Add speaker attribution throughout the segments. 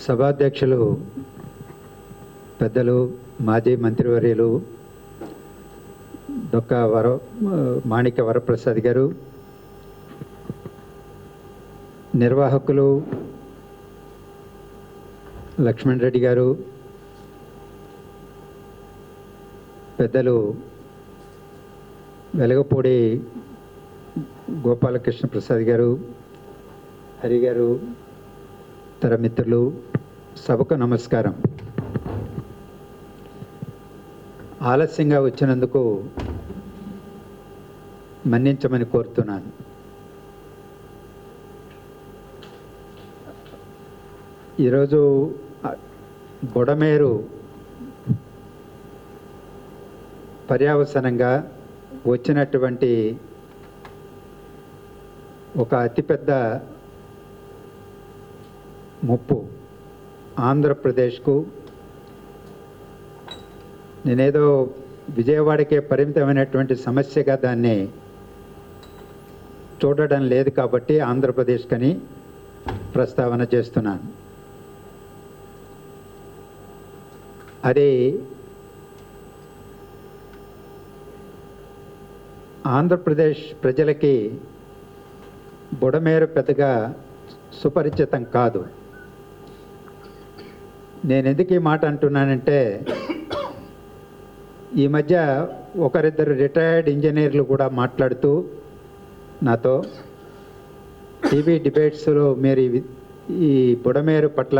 Speaker 1: సభాధ్యక్షులు పెద్దలు మాజీ మంత్రివర్యులు డొక్కా మాణిక్య వరప్రసాద్ గారు, నిర్వాహకులు లక్ష్మణ్ రెడ్డి గారు, పెద్దలు వెలగపూడి గోపాలకృష్ణ ప్రసాద్ గారు, హరి గారు, ఇతర మిత్రులు, సభకు నమస్కారం. ఆలస్యంగా వచ్చినందుకు మన్నించమని కోరుతున్నాను. ఈరోజు బుడమేరు పర్యవసానంగా వచ్చినటువంటి ఒక అతిపెద్ద ముప్పు ఆంధ్రప్రదేశ్కు, నేనేదో విజయవాడకే పరిమితమైనటువంటి సమస్యగా దాన్ని చూడడం లేదు కాబట్టి ఆంధ్రప్రదేశ్కని ప్రస్తావన చేస్తున్నాను. అది ఆంధ్రప్రదేశ్ ప్రజలకి బుడమేరు పెద్దగా సుపరిచితం కాదు. నేను ఎందుకు ఈ మాట అంటున్నానంటే, ఈ మధ్య ఒకరిద్దరు రిటైర్డ్ ఇంజనీర్లు కూడా మాట్లాడుతూ నాతో టీవీ డిబేట్స్లో మీరు ఈ బుడమేరు పట్ల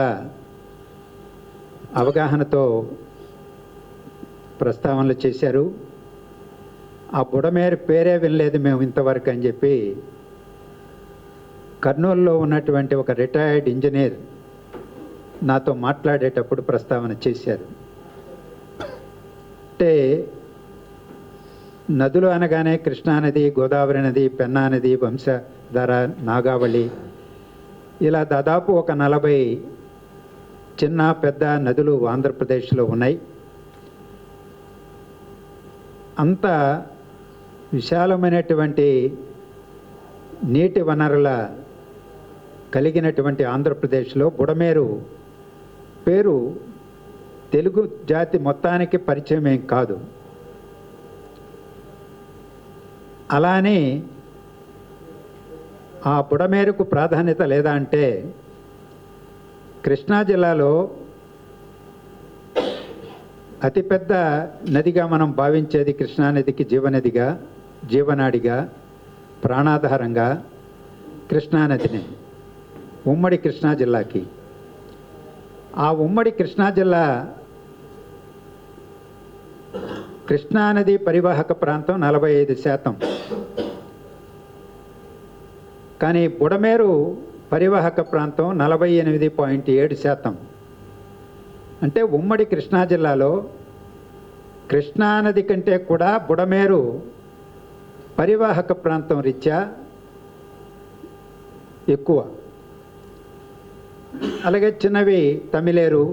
Speaker 1: అవగాహనతో ప్రస్తావనలు చేశారు. ఆ బుడమేరు పేరే వినలేదు మేము ఇంతవరకు అని చెప్పి కర్నూలులో ఉన్నటువంటి ఒక రిటైర్డ్ ఇంజనీర్ నాతో మాట్లాడేటప్పుడు ప్రస్తావన చేశారు. అంటే నదులు అనగానే కృష్ణానది, గోదావరి నది, పెన్నా నది, వంశధార, నాగావళి, ఇలా దాదాపు ఒక 40 చిన్న పెద్ద నదులు ఆంధ్రప్రదేశ్లో ఉన్నాయి. అంత విశాలమైనటువంటి నీటి వనరుల కలిగినటువంటి ఆంధ్రప్రదేశ్లో బుడమేరు పేరు తెలుగు జాతి మొత్తానికి పరిచయం ఏం కాదు. అలానే ఆ బుడమేరుకు ప్రాధాన్యత లేదా అంటే, కృష్ణా జిల్లాలో అతిపెద్ద నదిగా మనం భావించేది కృష్ణానదికి జీవనదిగా, జీవనాడిగా, ప్రాణాధారంగా కృష్ణానదిని, ఉమ్మడి కృష్ణా జిల్లాకి. ఆ ఉమ్మడి కృష్ణా జిల్లా కృష్ణానది పరివాహక ప్రాంతం 45%, కానీ బుడమేరు పరివాహక ప్రాంతం 48.7%. అంటే ఉమ్మడి కృష్ణా జిల్లాలో కృష్ణానది కంటే కూడా బుడమేరు పరివాహక ప్రాంతం రీత్యా ఎక్కువ. అలాగే చిన్నవి తమిళేరు,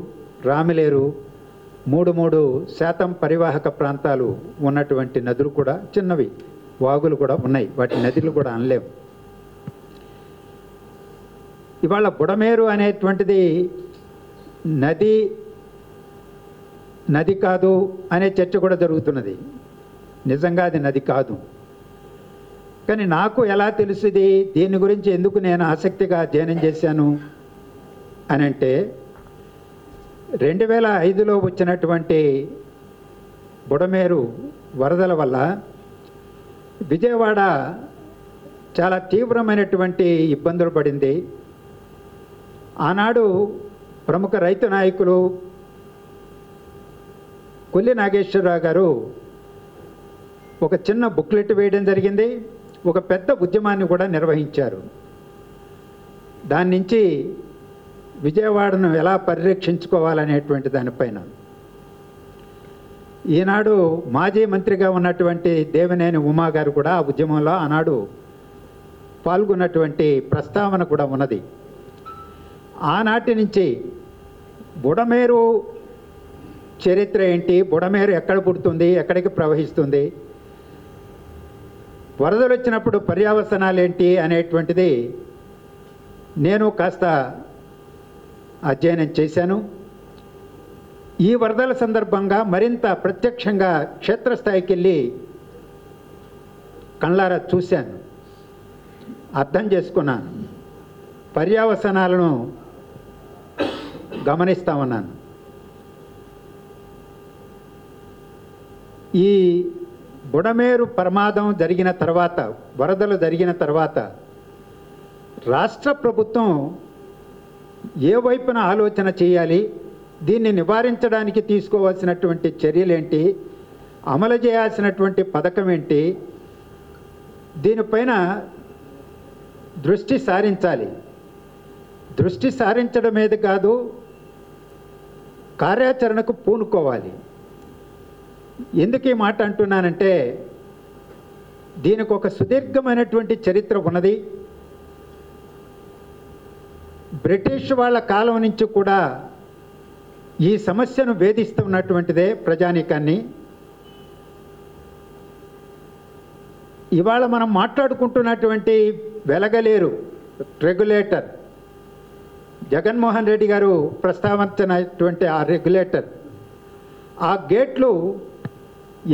Speaker 1: రామిలేరు 3% పరివాహక ప్రాంతాలు ఉన్నటువంటి నదులు కూడా, చిన్నవి వాగులు కూడా ఉన్నాయి. వాటి నదులు కూడా అనలేము. ఇవాళ బుడమేరు అనేటువంటిది నది కాదు అనే చర్చ కూడా జరుగుతున్నది. నిజంగా అది నది కాదు. కానీ నాకు ఎలా తెలుసుది, దీని గురించి ఎందుకు నేను ఆసక్తిగా అధ్యయనం చేశాను అని అంటే, 2005లో వచ్చినటువంటి బుడమేరు వరదల వల్ల విజయవాడ చాలా తీవ్రమైనటువంటి ఇబ్బందులు పడింది. ఆనాడు ప్రముఖ రైతు నాయకులు కొల్లి నాగేశ్వరరావు గారు ఒక చిన్న బుక్లెట్ వేయడం జరిగింది. ఒక పెద్ద ఉద్యమాన్ని కూడా నిర్వహించారు. దాని నుంచి విజయవాడను ఎలా పరిరక్షించుకోవాలనేటువంటి దానిపైన ఈనాడు మాజీ మంత్రిగా ఉన్నటువంటి దేవినేని ఉమా గారు కూడా ఆ ఉద్యమంలో ఆనాడు పాల్గొన్నటువంటి ప్రస్తావన కూడా ఉన్నది. ఆనాటి నుంచి బుడమేరు చరిత్ర ఏంటి, బుడమేరు ఎక్కడ పుడుతుంది, ఎక్కడికి ప్రవహిస్తుంది, వరదలు వచ్చినప్పుడు పర్యవసనాలు ఏంటి అనేటువంటిది నేను కాస్త అధ్యయనం చేశాను. ఈ వరదల సందర్భంగా మరింత ప్రత్యక్షంగా క్షేత్రస్థాయికి వెళ్ళి కళ్ళారా చూశాను, అర్థం చేసుకున్నాను, పర్యవసానాలను గమనిస్తా ఉన్నాను. ఈ బుడమేరు ప్రమాదం జరిగిన తర్వాత, వరదలు జరిగిన తర్వాత రాష్ట్ర ప్రభుత్వం ఏ వైపున ఆలోచన చేయాలి, దీన్ని నివారించడానికి తీసుకోవాల్సినటువంటి చర్యలేంటి, అమలు చేయాల్సినటువంటి పథకం ఏంటి, దీనిపైన దృష్టి సారించాలి. దృష్టి సారించడం మీద కాదు, కార్యాచరణకు పూనుకోవాలి. ఎందుకు ఈ మాట అంటున్నానంటే, దీనికి ఒక సుదీర్ఘమైనటువంటి చరిత్ర ఉన్నది. బ్రిటిష్ వాళ్ళ కాలం నుంచి కూడా ఈ సమస్యను వేధిస్తున్నటువంటిదే ప్రజానీకాన్ని. ఇవాళ మనం మాట్లాడుకుంటున్నటువంటి వెలగలేరు రెగ్యులేటర్, జగన్మోహన్ రెడ్డి గారు ప్రస్తావించినటువంటి ఆ రెగ్యులేటర్, ఆ గేట్లు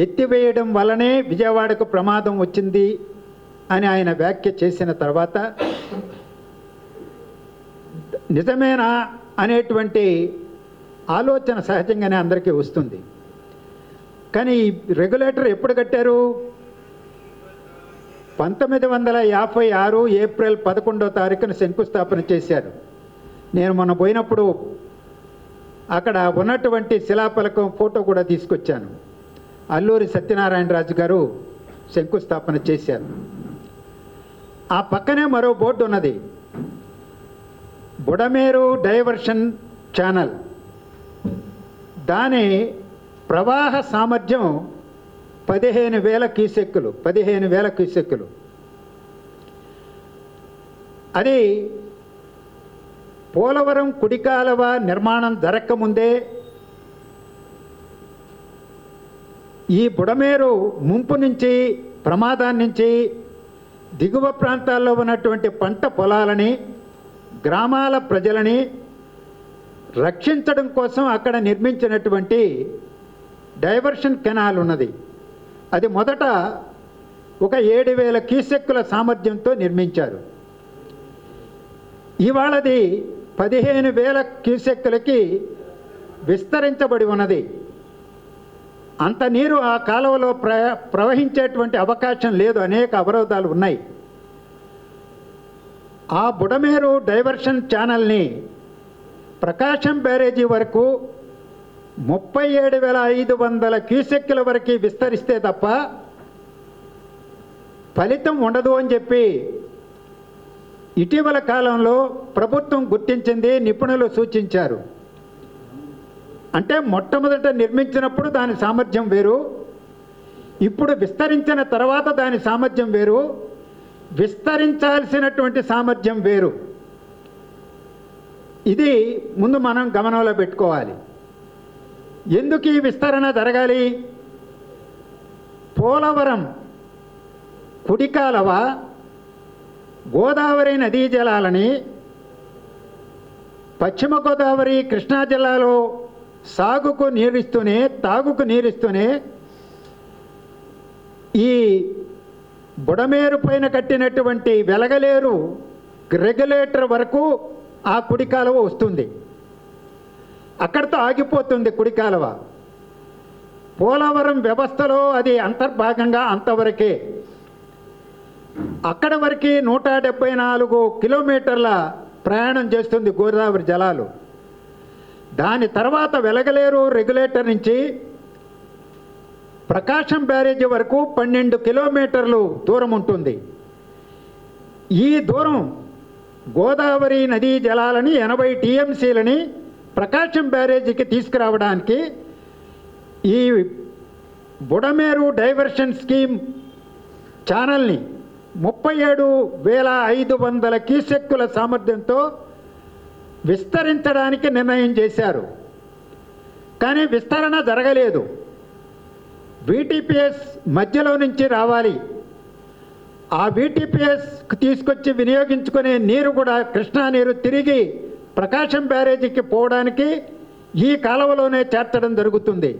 Speaker 1: ఎత్తివేయడం వల్లనే విజయవాడకు ప్రమాదం వచ్చింది అని ఆయన వ్యాఖ్య చేసిన తర్వాత నిజమేనా అనేటువంటి ఆలోచన సహజంగానే అందరికీ వస్తుంది. కానీ ఈ రెగ్యులేటర్ ఎప్పుడు కట్టారు? 1956 ఏప్రిల్ 11వ తారీఖున శంకుస్థాపన చేశారు. నేను మొన్న పోయినప్పుడు అక్కడ ఉన్నటువంటి శిలాఫలకం ఫోటో కూడా తీసుకొచ్చాను. అల్లూరి సత్యనారాయణరాజు గారు శంకుస్థాపన చేశారు. ఆ పక్కనే మరో బోర్డు ఉన్నది, బుడమేరు డైవర్షన్ ఛానల్. దాని ప్రవాహ సామర్థ్యం 15,000 క్యూసెక్కులు. అది పోలవరం కుడి కాలువ నిర్మాణం జరగకముందే ఈ బుడమేరు ముంపు నుంచి, ప్రమాదాన్ని నుంచి దిగువ ప్రాంతాల్లో ఉన్నటువంటి పంట పొలాలని, గ్రామాల ప్రజలని రక్షించడం కోసం అక్కడ నిర్మించినటువంటి డైవర్షన్ కెనాల్ ఉన్నది. అది మొదట ఒక 7,000 క్యూసెక్కుల సామర్థ్యంతో నిర్మించారు. ఇవాళది 15,000 క్యూసెక్కులకి విస్తరించబడి ఉన్నది. అంత నీరు ఆ కాలువలో ప్రవహించేటువంటి అవకాశం లేదు, అనేక అవరోధాలు ఉన్నాయి. ఆ బుడమేరు డైవర్షన్ ఛానల్ని ప్రకాశం బ్యారేజీ వరకు 37,500 క్యూసెక్కుల వరకు విస్తరిస్తే తప్ప ఫలితం ఉండదు అని చెప్పి ఇటీవల కాలంలో ప్రభుత్వం గుర్తించింది, నిపుణులు సూచించారు. అంటే మొట్టమొదట నిర్మించినప్పుడు దాని సామర్థ్యం వేరు, ఇప్పుడు విస్తరించిన తర్వాత దాని సామర్థ్యం వేరు, విస్తరించాల్సినటువంటి సామర్థ్యం వేరు. ఇది ముందు మనం గమనంలో పెట్టుకోవాలి. ఎందుకు ఈ విస్తరణ జరగాలి? పోలవరం కుడి కాలువ గోదావరి నదీ జలాలని పశ్చిమ గోదావరి, కృష్ణా జిల్లాలో సాగుకు నీరిస్తూనే, తాగుకు నీరిస్తూనే ఈ బుడమేరు పైన కట్టినటువంటి వెలగలేరు రెగ్యులేటర్ వరకు ఆ కుడి కాలువ వస్తుంది. అక్కడితో ఆగిపోతుంది కుడి కాలువ. పోలవరం వ్యవస్థలో అది అంతర్భాగంగా అంతవరకే. అక్కడ వరకు 174 కిలోమీటర్ల ప్రయాణం చేస్తుంది గోదావరి జలాలు. దాని తర్వాత వెలగలేరు రెగ్యులేటర్ నుంచి ప్రకాశం బ్యారేజీ వరకు 12 కిలోమీటర్లు దూరం ఉంటుంది. ఈ దూరం గోదావరి నదీ జలాలని 80 టీఎంసీలని ప్రకాశం బ్యారేజీకి తీసుకురావడానికి ఈ బుడమేరు డైవర్షన్ స్కీమ్ ఛానల్ని 37,500 క్యూసెక్కుల సామర్థ్యంతో విస్తరించడానికి నిర్ణయం చేశారు. కానీ విస్తరణ జరగలేదు. VTPS మధ్యలో నుంచి రావాలి. ఆ VTPS తీసుకొచ్చి వినియోగించుకునే నీరు కూడా, కృష్ణా నీరు తిరిగి ప్రకాశం బ్యారేజీకి పోవడానికి ఈ కాలువలోనే చేర్చడం జరుగుతుంది.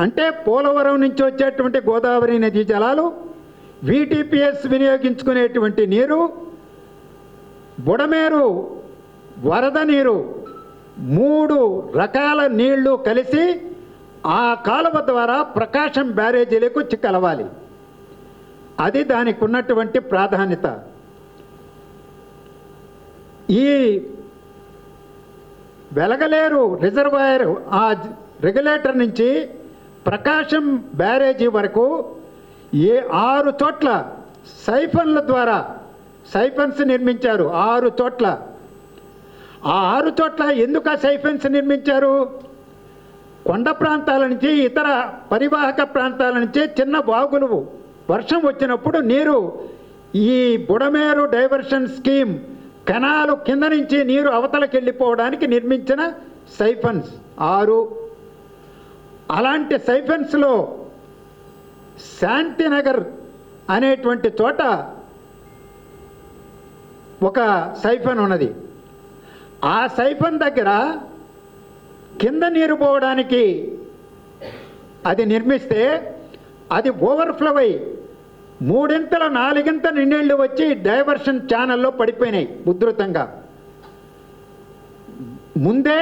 Speaker 1: అంటే పోలవరం నుంచి వచ్చేటువంటి గోదావరి నదీ జలాలు, VTPS వినియోగించుకునేటువంటి నీరు, బుడమేరు వరద నీరు, 3 రకాల నీళ్లు కలిసి ఆ కాలువ ద్వారా ప్రకాశం బ్యారేజీలకు వచ్చి కలవాలి. అది దానికి ఉన్నటువంటి ప్రాధాన్యత. ఈ వెలగలేరు రిజర్వాయర్ ఆ రెగ్యులేటర్ నుంచి ప్రకాశం బ్యారేజీ వరకు 6 చోట్ల సైఫన్ల ద్వారా సైఫన్స్ నిర్మించారు. 6 చోట్ల. ఆ 6 చోట్ల ఎందుకు ఆ సైఫన్స్ నిర్మించారు? కొండ ప్రాంతాల నుంచి, ఇతర పరివాహక ప్రాంతాల నుంచి చిన్న వాగులు వర్షం వచ్చినప్పుడు నీరు ఈ బుడమేరు డైవర్షన్ స్కీమ్ కెనాలు కింద నుంచి నీరు అవతలకి వెళ్ళిపోవడానికి నిర్మించిన సైఫన్స్ 6. అలాంటి సైఫన్స్లో శాంతినగర్ అనేటువంటి చోట ఒక సైఫన్ ఉన్నది. ఆ సైఫన్ దగ్గర కింద నీరు పోవడానికి అది నిర్మిస్తే అది ఓవర్ఫ్లో అయి 3 4 నీళ్ళు వచ్చి డైవర్షన్ ఛానల్లో పడిపోయినాయి ఉధృతంగా. ముందే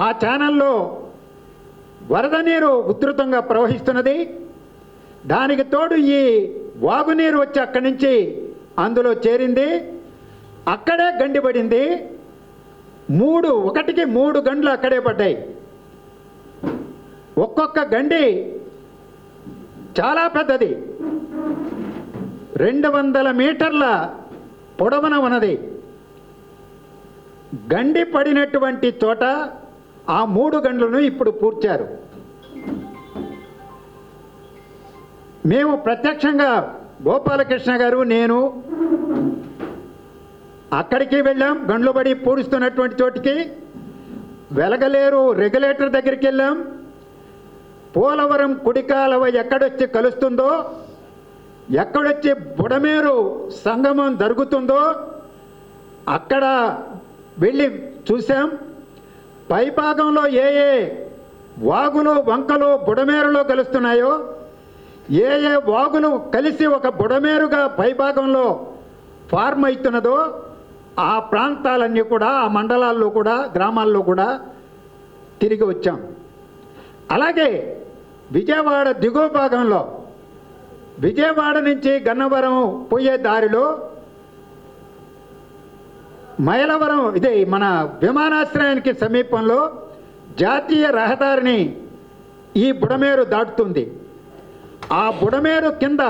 Speaker 1: ఆ ఛానల్లో వరద నీరు ఉధృతంగా ప్రవహిస్తున్నది. దానికి తోడు ఈ వాగునీరు వచ్చి అక్కడి నుంచి అందులో చేరింది. అక్కడే గండి పడింది. 1కి 3 గంటలు అక్కడే పడ్డాయి. ఒక్కొక్క గండి చాలా పెద్దది, 200 మీటర్ల పొడవున ఉన్నది. గండి పడినటువంటి చోట ఆ 3 గంటలను ఇప్పుడు పూడ్చారు. మేము ప్రత్యక్షంగా గోపాలకృష్ణ గారు, నేను అక్కడికి వెళ్ళాం. గండ్లు పడి పూడుస్తున్నటువంటి చోటికి వెలగలేరు రెగ్యులేటర్ దగ్గరికి వెళ్ళాం. పోలవరం కుడి కాలువ ఎక్కడొచ్చి కలుస్తుందో, ఎక్కడొచ్చి బుడమేరు సంగమం జరుగుతుందో అక్కడ వెళ్ళి చూసాం. పైభాగంలో ఏ వాగులు వంకలు బుడమేరులో కలుస్తున్నాయో, ఏ వాగులు కలిసి ఒక బుడమేరుగా పైభాగంలో ఫార్మ్ అవుతున్నదో ఆ ప్రాంతాలన్నీ కూడా, ఆ మండలాల్లో కూడా, గ్రామాల్లో కూడా తిరిగి వచ్చాం. అలాగే విజయవాడ దిగువ భాగంలో, విజయవాడ నుంచి గన్నవరం పోయే దారిలో మైలవరం, ఇదే మన విమానాశ్రయానికి సమీపంలో జాతీయ రహదారిని ఈ బుడమేరు దాటుతుంది. ఆ బుడమేరు కింద,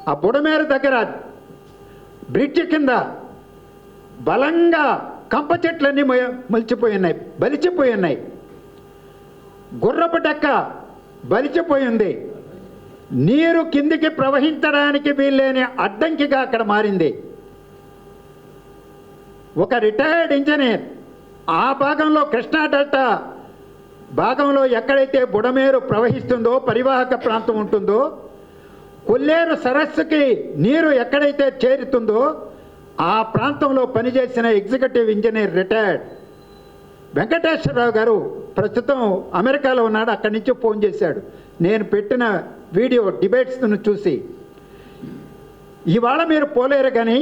Speaker 1: ఆ బుడమేరు దగ్గర బ్రిడ్జి కింద బలంగా కంప చెట్లన్నీ బలిచిపోయి ఉన్నాయి. గుర్రపు డెక్క బలిచిపోయింది. నీరు కిందికి ప్రవహించడానికి వీల్లేని అడ్డంకిగా అక్కడ మారింది. ఒక రిటైర్డ్ ఇంజనీర్ ఆ భాగంలో, కృష్ణా డెల్టా భాగంలో ఎక్కడైతే బుడమేరు ప్రవహిస్తుందో, పరివాహక ప్రాంతం ఉంటుందో, కొల్లేరు సరస్సుకి నీరు ఎక్కడైతే చేరుతుందో ఆ ప్రాంతంలో పనిచేసిన ఎగ్జిక్యూటివ్ ఇంజనీర్ రిటైర్డ్ వెంకటేశ్వరరావు గారు ప్రస్తుతం అమెరికాలో ఉన్నాడు. అక్కడి నుంచి ఫోన్ చేశాడు. నేను పెట్టిన వీడియో డిబేట్స్ను చూసి, ఇవాళ మీరు పోలేరు కానీ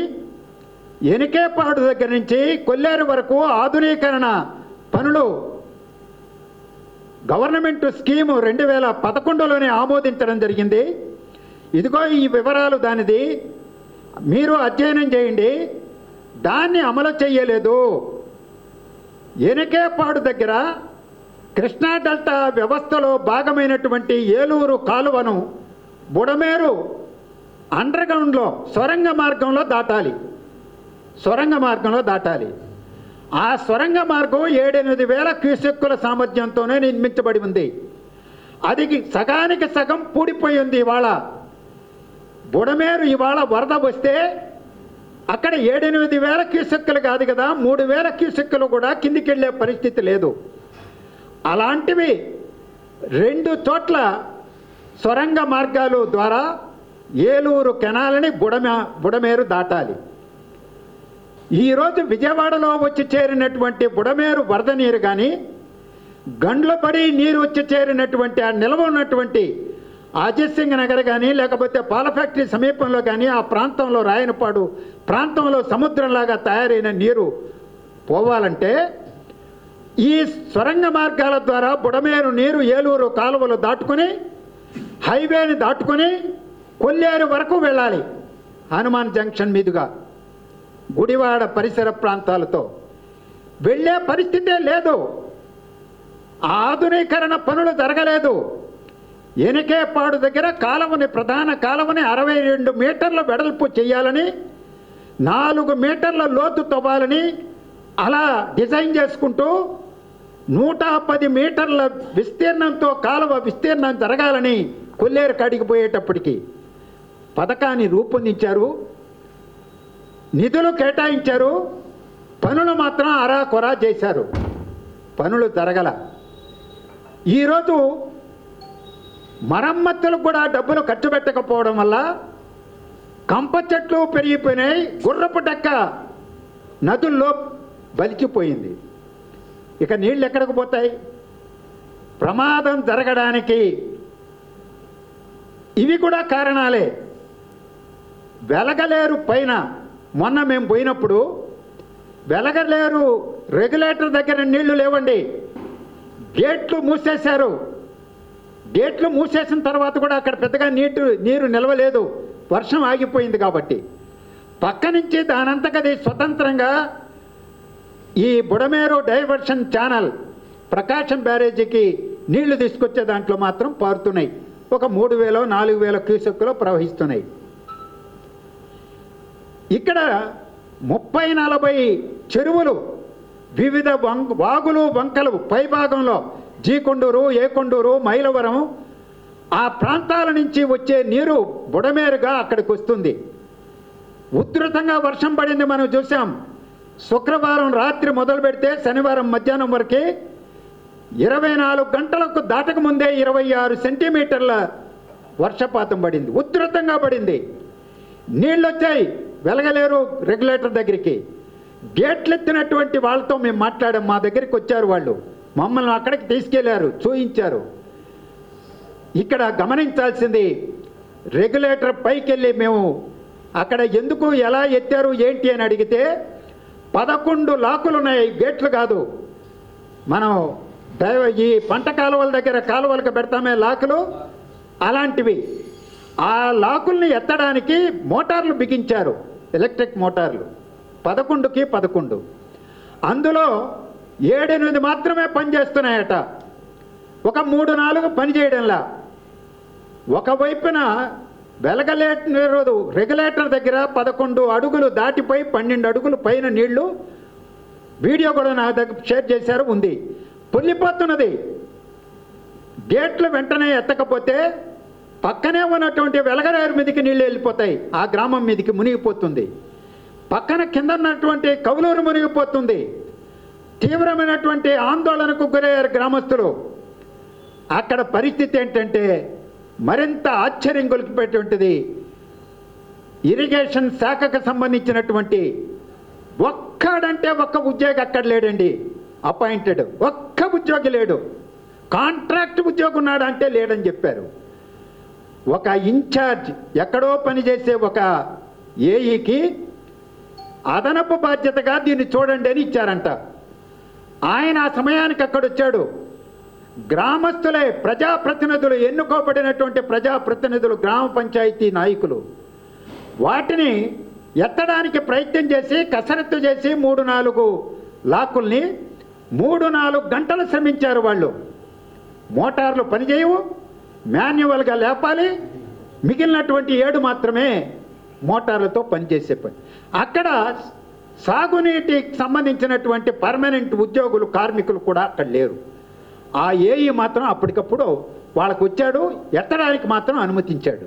Speaker 1: ఎనికేపాడు దగ్గర నుంచి కొల్లేరు వరకు ఆధునీకరణ పనులు గవర్నమెంట్ స్కీము 2011లోనే ఆమోదించడం జరిగింది. ఇదిగో ఈ వివరాలు దానిది, మీరు అధ్యయనం చేయండి. దాన్ని అమలు చేయలేదు. ఎనికేపాడు దగ్గర కృష్ణా డెల్టా వ్యవస్థలో భాగమైనటువంటి ఏలూరు కాలువను బుడమేరు అండర్గ్రౌండ్లో సొరంగ మార్గంలో దాటాలి. ఆ సొరంగ మార్గం 7-8 వేల క్యూసెక్కుల సామర్థ్యంతోనే నిర్మించబడి ఉంది. అది సగానికి సగం పూడిపోయింది. ఇవాళ బుడమేరు ఇవాళ వరద వస్తే అక్కడ 7-8 వేల క్యూసెక్కులు కాదు కదా, 3,000 క్యూసెక్కులు కూడా కిందికి వెళ్ళే పరిస్థితి లేదు. అలాంటివి 2 చోట్ల సొరంగ మార్గాలు ద్వారా ఏలూరు కెనాలని బుడమేరు దాటాలి. ఈరోజు విజయవాడలో వచ్చి చేరినటువంటి బుడమేరు వరద నీరు కానీ, గండ్లపడి నీరు వచ్చి చేరినటువంటి ఆ నిల్వ ఉన్నటువంటి అజిత్ సింగ్ నగర్ కానీ, లేకపోతే పాల ఫ్యాక్టరీ సమీపంలో కానీ, ఆ ప్రాంతంలో రాయనపాడు ప్రాంతంలో సముద్రంలాగా తయారైన నీరు పోవాలంటే ఈ సొరంగ మార్గాల ద్వారా బుడమేరు నీరు ఏలూరు కాలువలు దాటుకొని, హైవేని దాటుకొని కొల్లేరు వరకు వెళ్ళాలి. హనుమాన్ జంక్షన్ మీదుగా గుడివాడ పరిసర ప్రాంతాలతో వెళ్ళే పరిస్థితే లేదు. ఆధునీకరణ పనులు జరగలేదు. ఎనకేపాడు దగ్గర కాలువని, ప్రధాన కాలువని 62 మీటర్ల వెడల్పు చేయాలని, 4 మీటర్ల లోతు తవ్వాలని అలా డిజైన్ చేసుకుంటూ 110 మీటర్ల విస్తీర్ణంతో కాలువ విస్తీర్ణం జరగాలని కొల్లేరు కాడికి పోయేటప్పటికి పథకాన్ని రూపొందించారు, నిధులు కేటాయించారు, పనులు మాత్రం అరాకొరా చేశారు. పనులు జరగల. ఈరోజు మరమ్మతులకు కూడా డబ్బులు ఖర్చు పెట్టకపోవడం వల్ల కంప చెట్లు పెరిగిపోయినాయి, గుర్రపు డెక్క నదుల్లో బలిచిపోయింది. ఇక నీళ్ళు ఎక్కడికి పోతాయి? ప్రమాదం జరగడానికి ఇవి కూడా కారణాలే. వెలగలేరు పైన మొన్న మేము పోయినప్పుడు వెలగలేరు రెగ్యులేటర్ దగ్గర నీళ్లు లేవండి, గేట్లు మూసేశారు. గేట్లు మూసేసిన తర్వాత కూడా అక్కడ పెద్దగా నీరు నిలవలేదు, వర్షం ఆగిపోయింది కాబట్టి. పక్క నుంచి దానంతకది స్వతంత్రంగా ఈ బుడమేరు డైవర్షన్ ఛానల్ ప్రకాశం బ్యారేజీకి నీళ్లు తీసుకొచ్చే దాంట్లో మాత్రం పారుతున్నాయి. ఒక 3000-4000 క్యూసెక్కులో ప్రవహిస్తున్నాయి. ఇక్కడ 30-40 చెరువులు, వివిధ వాగులు వంకలు పైభాగంలో జీకొండూరు, ఏకొండూరు, మైలవరం ఆ ప్రాంతాల నుంచి వచ్చే నీరు బుడమేరుగా అక్కడికి వస్తుంది. ఉధృతంగా వర్షం పడింది, మనం చూసాం. శుక్రవారం రాత్రి మొదలు పెడితే శనివారం మధ్యాహ్నం వరకు 24 గంటలకు దాటక ముందే 26 సెంటీమీటర్ల వర్షపాతం పడింది, ఉధృతంగా పడింది. నీళ్ళు వచ్చాయి వెలగలేరు రెగ్యులేటర్ దగ్గరికి. గేట్లు ఎత్తినటువంటి వాళ్ళతో మేము మాట్లాడాం, మా దగ్గరికి వచ్చారు వాళ్ళు, మమ్మల్ని అక్కడికి తీసుకెళ్లారు, చూయించారు. ఇక్కడ గమనించాల్సింది, రెగ్యులేటర్ పైకి వెళ్ళి మేము అక్కడ ఎందుకు ఎలా ఎత్తారు ఏంటి అని అడిగితే 11 లాకులు ఉన్నాయి, గేట్లు కాదు. మనం ఈ పంట కాలువల దగ్గర కాలువలకు పెడతామే లాకులు, అలాంటివి. ఆ లాకుల్ని ఎత్తడానికి మోటార్లు బిగించారు, ఎలక్ట్రిక్ మోటార్లు 11కి 11. అందులో 7-8 మాత్రమే పనిచేస్తున్నాయట, ఒక 3-4 పనిచేయడంలా. ఒకవైపున వెలగలేరు రెగ్యులేటర్ దగ్గర 11 అడుగులు దాటిపోయి 12 అడుగులు పైన నీళ్లు, వీడియో కూడా నా దగ్గర షేర్ చేశారు, ఉంది, పొల్లిపోతున్నది. గేట్లు వెంటనే ఎత్తకపోతే పక్కనే ఉన్నటువంటి వెలగలేరు మీదకి నీళ్ళు వెళ్ళిపోతాయి, ఆ గ్రామం మీదకి మునిగిపోతుంది. పక్కన కింద ఉన్నటువంటి కౌలూరు మునిగిపోతుంది. తీవ్రమైనటువంటి ఆందోళనకు గురయ్యారు గ్రామస్తులు. అక్కడ పరిస్థితి ఏంటంటే మరింత ఆశ్చర్యం గొలిపేటువంటిది. ఇరిగేషన్ శాఖకు సంబంధించినటువంటి ఒక్కడంటే ఒక్క ఉద్యోగి అక్కడ లేడండి, అపాయింటెడ్ ఒక్క ఉద్యోగి లేడు. కాంట్రాక్ట్ ఉద్యోగి ఉన్నాడు అంటే లేడని చెప్పారు. ఒక ఇన్ఛార్జ్ ఎక్కడో పనిచేసే ఒక ఏఈకి అదనపు బాధ్యతగా దీన్ని చూడండి అని ఇచ్చారంట. ఆయన ఆ సమయానికి అక్కడ వచ్చాడు. గ్రామస్తులే, ప్రజాప్రతినిధులు, ఎన్నుకోబడినటువంటి ప్రజాప్రతినిధులు, గ్రామ పంచాయతీ నాయకులు వాటిని ఎత్తడానికి ప్రయత్నం చేసి కసరత్తు చేసి 3-4 లాకుల్ని 3-4 గంటలు శ్రమించారు వాళ్ళు. మోటార్లు పనిచేయవు, మాన్యువల్గా లేపాలి, మిగిలినటువంటి 7 మాత్రమే మోటార్లతో పనిచేసే పని. అక్కడ సాగునీటికి సంబంధించినటువంటి పర్మనెంట్ ఉద్యోగులు, కార్మికులు కూడా అక్కడ లేరు. ఆ ఏఈ మాత్రం అప్పటికప్పుడు వాళ్ళకు వచ్చాడు, ఎత్తడానికి మాత్రం అనుమతించాడు.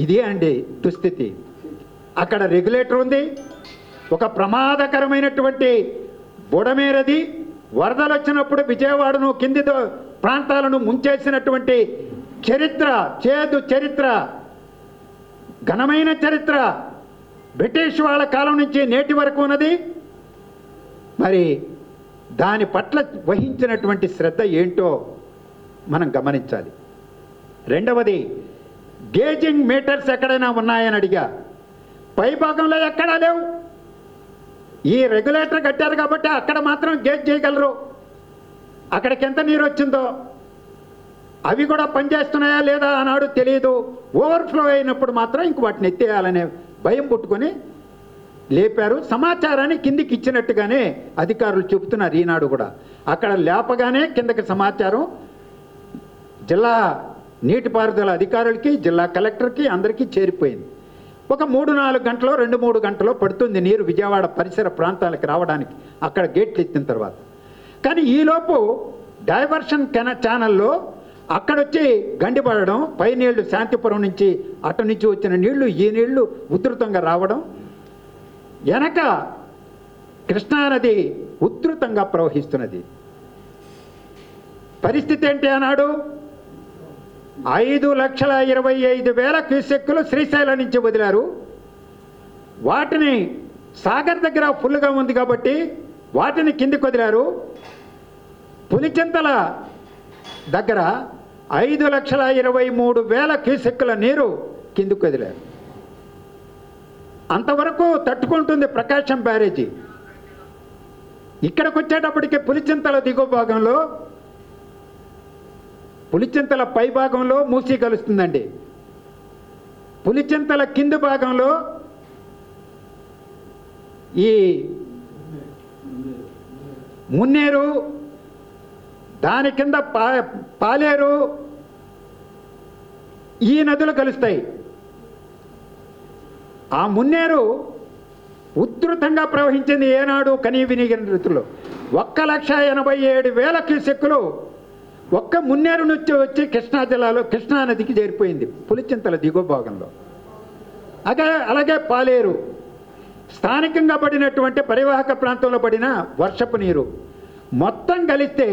Speaker 1: ఇదే అండి దుస్థితి. అక్కడ రెగ్యులేటర్ ఉంది, ఒక ప్రమాదకరమైనటువంటి బుడమేరది వరదలు వచ్చినప్పుడు విజయవాడను కింది ప్రాంతాలను ముంచేసినటువంటి చరిత్ర, చేదు చరిత్ర, ఘనమైన చరిత్ర. బ్రిటిష్ వాళ్ళ కాలం నుంచి నేటి వరకు ఉన్నది. మరి దాని పట్ల వహించినటువంటి శ్రద్ధ ఏంటో మనం గమనించాలి. రెండవది, గేజింగ్ మీటర్స్ ఎక్కడైనా ఉన్నాయని అడిగా. పై భాగంలో ఎక్కడా లేవు. ఈ రెగ్యులేటర్ కట్టారు కాబట్టి అక్కడ మాత్రం గేజ్ చేయగలరు. అక్కడికి ఎంత నీరు వచ్చిందో అవి కూడా పనిచేస్తున్నాయా లేదా అన్నాడు తెలియదు. ఓవర్ఫ్లో అయినప్పుడు మాత్రం ఇంక వాటిని ఎత్తేయాలనే భయం పుట్టుకొని లేపారు. సమాచారాన్ని కిందికి ఇచ్చినట్టుగానే అధికారులు చెబుతున్నారు ఈనాడు కూడా. అక్కడ లేపగానే కిందకి సమాచారం జిల్లా నీటిపారుదల అధికారులకి, జిల్లా కలెక్టర్కి అందరికీ చేరిపోయింది. ఒక 3-4 గంటలో 2-3 గంటలో పడుతుంది నీరు విజయవాడ పరిసర ప్రాంతాలకు రావడానికి అక్కడ గేట్లు ఎత్తిన తర్వాత. కానీ ఈలోపు డైవర్షన్ ఛానల్లో అక్కడొచ్చి గండిపడడం, పై నీళ్లు శాంతిపురం నుంచి అటు నుంచి వచ్చిన నీళ్లు ఈ నీళ్లు ఉధృతంగా రావడం, వెనక కృష్ణానది ఉధృతంగా ప్రవహిస్తున్నది. పరిస్థితి ఏంటి అన్నాడు? 5,25,000 క్యూసెక్కులు శ్రీశైలం నుంచి వదిలారు. వాటిని సాగర్ దగ్గర ఫుల్గా ఉంది కాబట్టి వాటిని కిందికి వదిలారు. పులిచింతల దగ్గర 5,23,000 క్యూసెక్కుల నీరు కిందికి వదిలారు. అంతవరకు తట్టుకుంటుంది ప్రకాశం బ్యారేజీ. ఇక్కడికి వచ్చేటప్పటికి పులిచింతల దిగువ భాగంలో, పులిచింతల పై భాగంలో మూసి కలుస్తుందండి. పులిచింతల కింది భాగంలో ఈ మున్నేరు, దాని కింద పాలేరు, ఈ నదులు కలుస్తాయి. ఆ మున్నేరు ఉధృతంగా ప్రవహించింది ఏనాడు కనీవిని రీతిలో. 1,87,000 క్యూసెక్కులు ఒక్క మున్నేరు నుంచి వచ్చి కృష్ణా జిల్లాలో కృష్ణానదికి చేరిపోయింది పులిచింతల దిగువ భాగంలో. అలాగే పాలేరు, స్థానికంగా పడినటువంటి పరివాహక ప్రాంతంలో పడిన వర్షపు నీరు మొత్తం కలిస్తే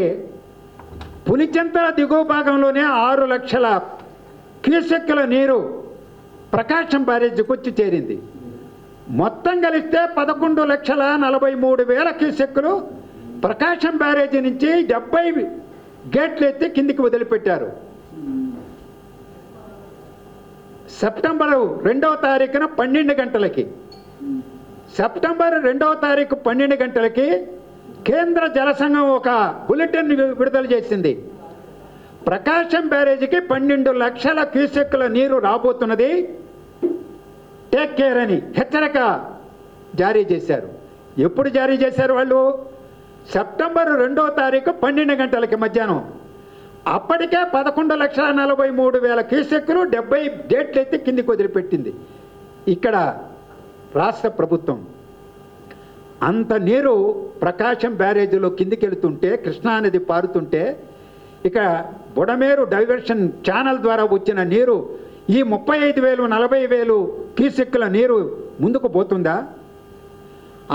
Speaker 1: పులిచింతల దిగువ భాగంలోనే 6 లక్షల క్యూసెక్కుల నీరు ప్రకాశం బ్యారేజీకి వచ్చి చేరింది. మొత్తం కలిస్తే 11,43,000 క్యూసెక్కులు ప్రకాశం బ్యారేజీ నుంచి 70 గేట్లు ఎత్తి కిందికి వదిలిపెట్టారు. సెప్టెంబరు 2వ తారీఖున 12 గంటలకి, సెప్టెంబర్ 2వ తారీఖు 12 గంటలకి కేంద్ర జల సంఘం ఒక బులెటిన్ విడుదల చేసింది. ప్రకాశం బ్యారేజీకి 12 లక్షల క్యూసెక్కుల నీరు రాబోతున్నది, టేక్ కేర్ అని హెచ్చరిక జారీ చేశారు. ఎప్పుడు జారీ చేశారు వాళ్ళు? సెప్టెంబర్ 2వ తారీఖు 12 గంటలకి మధ్యాహ్నం. అప్పటికే 11,43,000 క్యూసెక్కులు 70 గేట్లు ఎత్తి కిందికి వదిలిపెట్టింది ఇక్కడ రాష్ట్ర ప్రభుత్వం. అంత నీరు ప్రకాశం బ్యారేజీలో కిందికి వెళుతుంటే, కృష్ణానది పారుతుంటే, ఇక బుడమేరు డైవర్షన్ ఛానల్ ద్వారా వచ్చిన నీరు ఈ 35,000 40,000 క్యూసెక్కుల నీరు ముందుకు పోతుందా?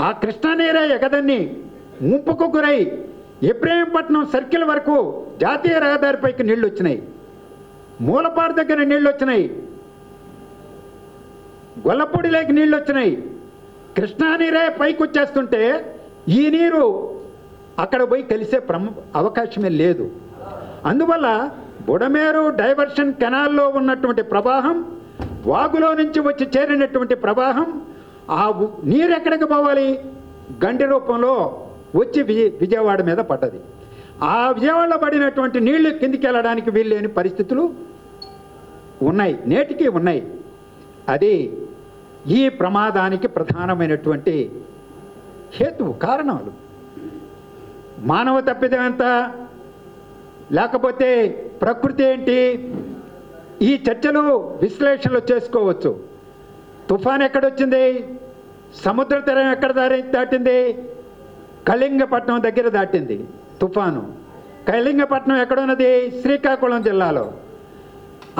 Speaker 1: ఆ కృష్ణా నీరే ఎగదన్ని ముంపుకు గురై ఇబ్రహీంపట్నం సర్కిల్ వరకు జాతీయ రహదారిపైకి నీళ్లు వచ్చినాయి, మూలపాడు దగ్గర నీళ్లు వచ్చినాయి, గొల్లపూడిలోకి నీళ్లు వచ్చినాయి. కృష్ణా నీరే పైకి వచ్చేస్తుంటే ఈ నీరు అక్కడ పోయి కలిసే అవకాశమే లేదు. అందువల్ల బుడమేరు డైవర్షన్ కెనాల్లో ఉన్నటువంటి ప్రవాహం, వాగులో నుంచి వచ్చి చేరినటువంటి ప్రవాహం, ఆ నీరు ఎక్కడికి పోవాలి? గండి రూపంలో వచ్చి విజయవాడ మీద పడ్డది. ఆ విజయవాడలో పడినటువంటి నీళ్లు కిందికి వెళ్ళడానికి వీల్లేని పరిస్థితులు ఉన్నాయి, నేటికి ఉన్నాయి. అది ఈ ప్రమాదానికి ప్రధానమైనటువంటి హేతువు, కారణాలు. మానవ తప్పిదం ఎంత, లేకపోతే ప్రకృతి ఏంటి? ఈ చర్చలు విశ్లేషణలు చేసుకోవచ్చు. తుఫాన్ ఎక్కడొచ్చింది? సముద్ర తీరం ఎక్కడ దాటింది? కళింగపట్నం దగ్గర దాటింది తుఫాను. కళింగపట్నం ఎక్కడున్నది? శ్రీకాకుళం జిల్లాలో.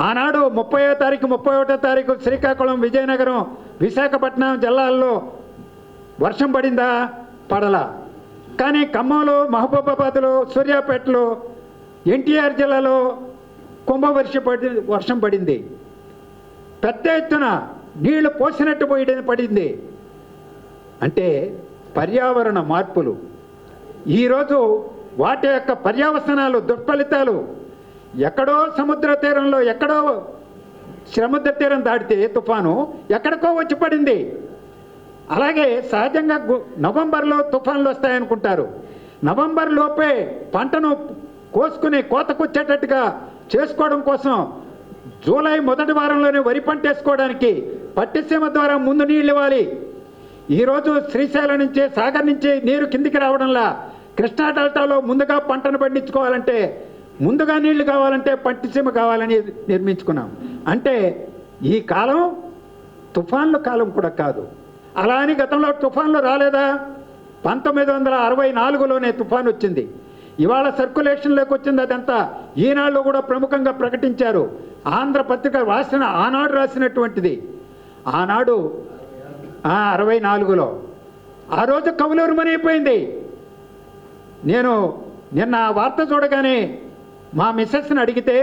Speaker 1: ఆనాడు 30వ తారీఖు 31వ తారీఖు శ్రీకాకుళం, విజయనగరం, విశాఖపట్నం జిల్లాల్లో వర్షం పడిందా? పడలా. కానీ ఖమ్మంలో, మహబూబాబాద్లో, సూర్యాపేటలో, ఎన్టీఆర్ జిల్లాలో వర్షం పడింది. పెద్ద ఎత్తున నీళ్లు పోసినట్టు పడింది. అంటే పర్యావరణ మార్పులు ఈరోజు వాటి యొక్క పర్యవసనాలు, దుష్ఫలితాలు ఎక్కడో సముద్ర తీరంలో, ఎక్కడో సముద్ర తీరం దాటితే తుఫాను ఎక్కడికో వచ్చి పడింది. అలాగే సహజంగా నవంబర్లో తుఫాన్లు వస్తాయనుకుంటారు. నవంబర్ లోపే పంటను కోసుకుని కోతకొచ్చేటట్టుగా చేసుకోవడం కోసం జూలై మొదటి వారంలోనే వరి పంట వేసుకోవడానికి పట్టిసీమ ద్వారా ముందు నీళ్ళు ఇవ్వాలి. ఈరోజు శ్రీశైలం నుంచి, సాగర్ నుంచి నీరు కిందికి రావడంలా కృష్ణా డెల్టాలో ముందుగా పంటను పండించుకోవాలంటే, ముందుగా నీళ్లు కావాలంటే పట్టిసీమ కావాలని నిర్మించుకున్నాం. అంటే ఈ కాలం తుఫాన్ల కాలం కూడా కాదు. అలా అని గతంలో తుఫాన్లు రాలేదా? 1964లోనే తుఫాన్ వచ్చింది. ఇవాళ సర్క్యులేషన్లోకి వచ్చింది. అదంతా ఈనాడులో కూడా ప్రముఖంగా ప్రకటించారు. ఆంధ్రపత్రిక ఆనాడు రాసినటువంటిది. ఆనాడు 64లో ఆ రోజు కవులూరు మనిగిపోయింది. నేను నిన్న ఆ వార్త చూడగానే మా మిస్సెస్ని అడిగితే,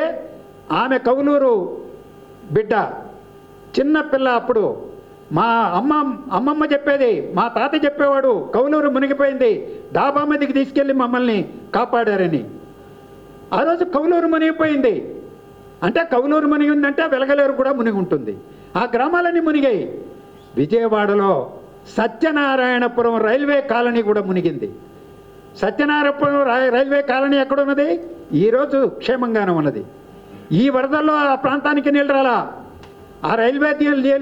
Speaker 1: ఆమె కవులూరు బిడ్డ, చిన్న పిల్ల. అప్పుడు మా అమ్మమ్మ చెప్పేది, మా తాత చెప్పేవాడు, కవులూరు మునిగిపోయింది, డాబా మీదకి తీసుకెళ్ళి మమ్మల్ని కాపాడారని. ఆ రోజు కవులూరు మునిగిపోయింది. అంటే కవులూరు మునిగిందంటే వెలగలేరు కూడా మునిగి ఉంటుంది. ఆ గ్రామాలన్నీ మునిగాయి. విజయవాడలో సత్యనారాయణపురం రైల్వే కాలనీ కూడా మునిగింది. సత్యనారాయణపురం రైల్వే కాలనీ ఎక్కడున్నది? ఈరోజు క్షేమంగానే ఉన్నది. ఈ వరదల్లో ఆ ప్రాంతానికి నీళ్ళు రాలా. ఆ రైల్వే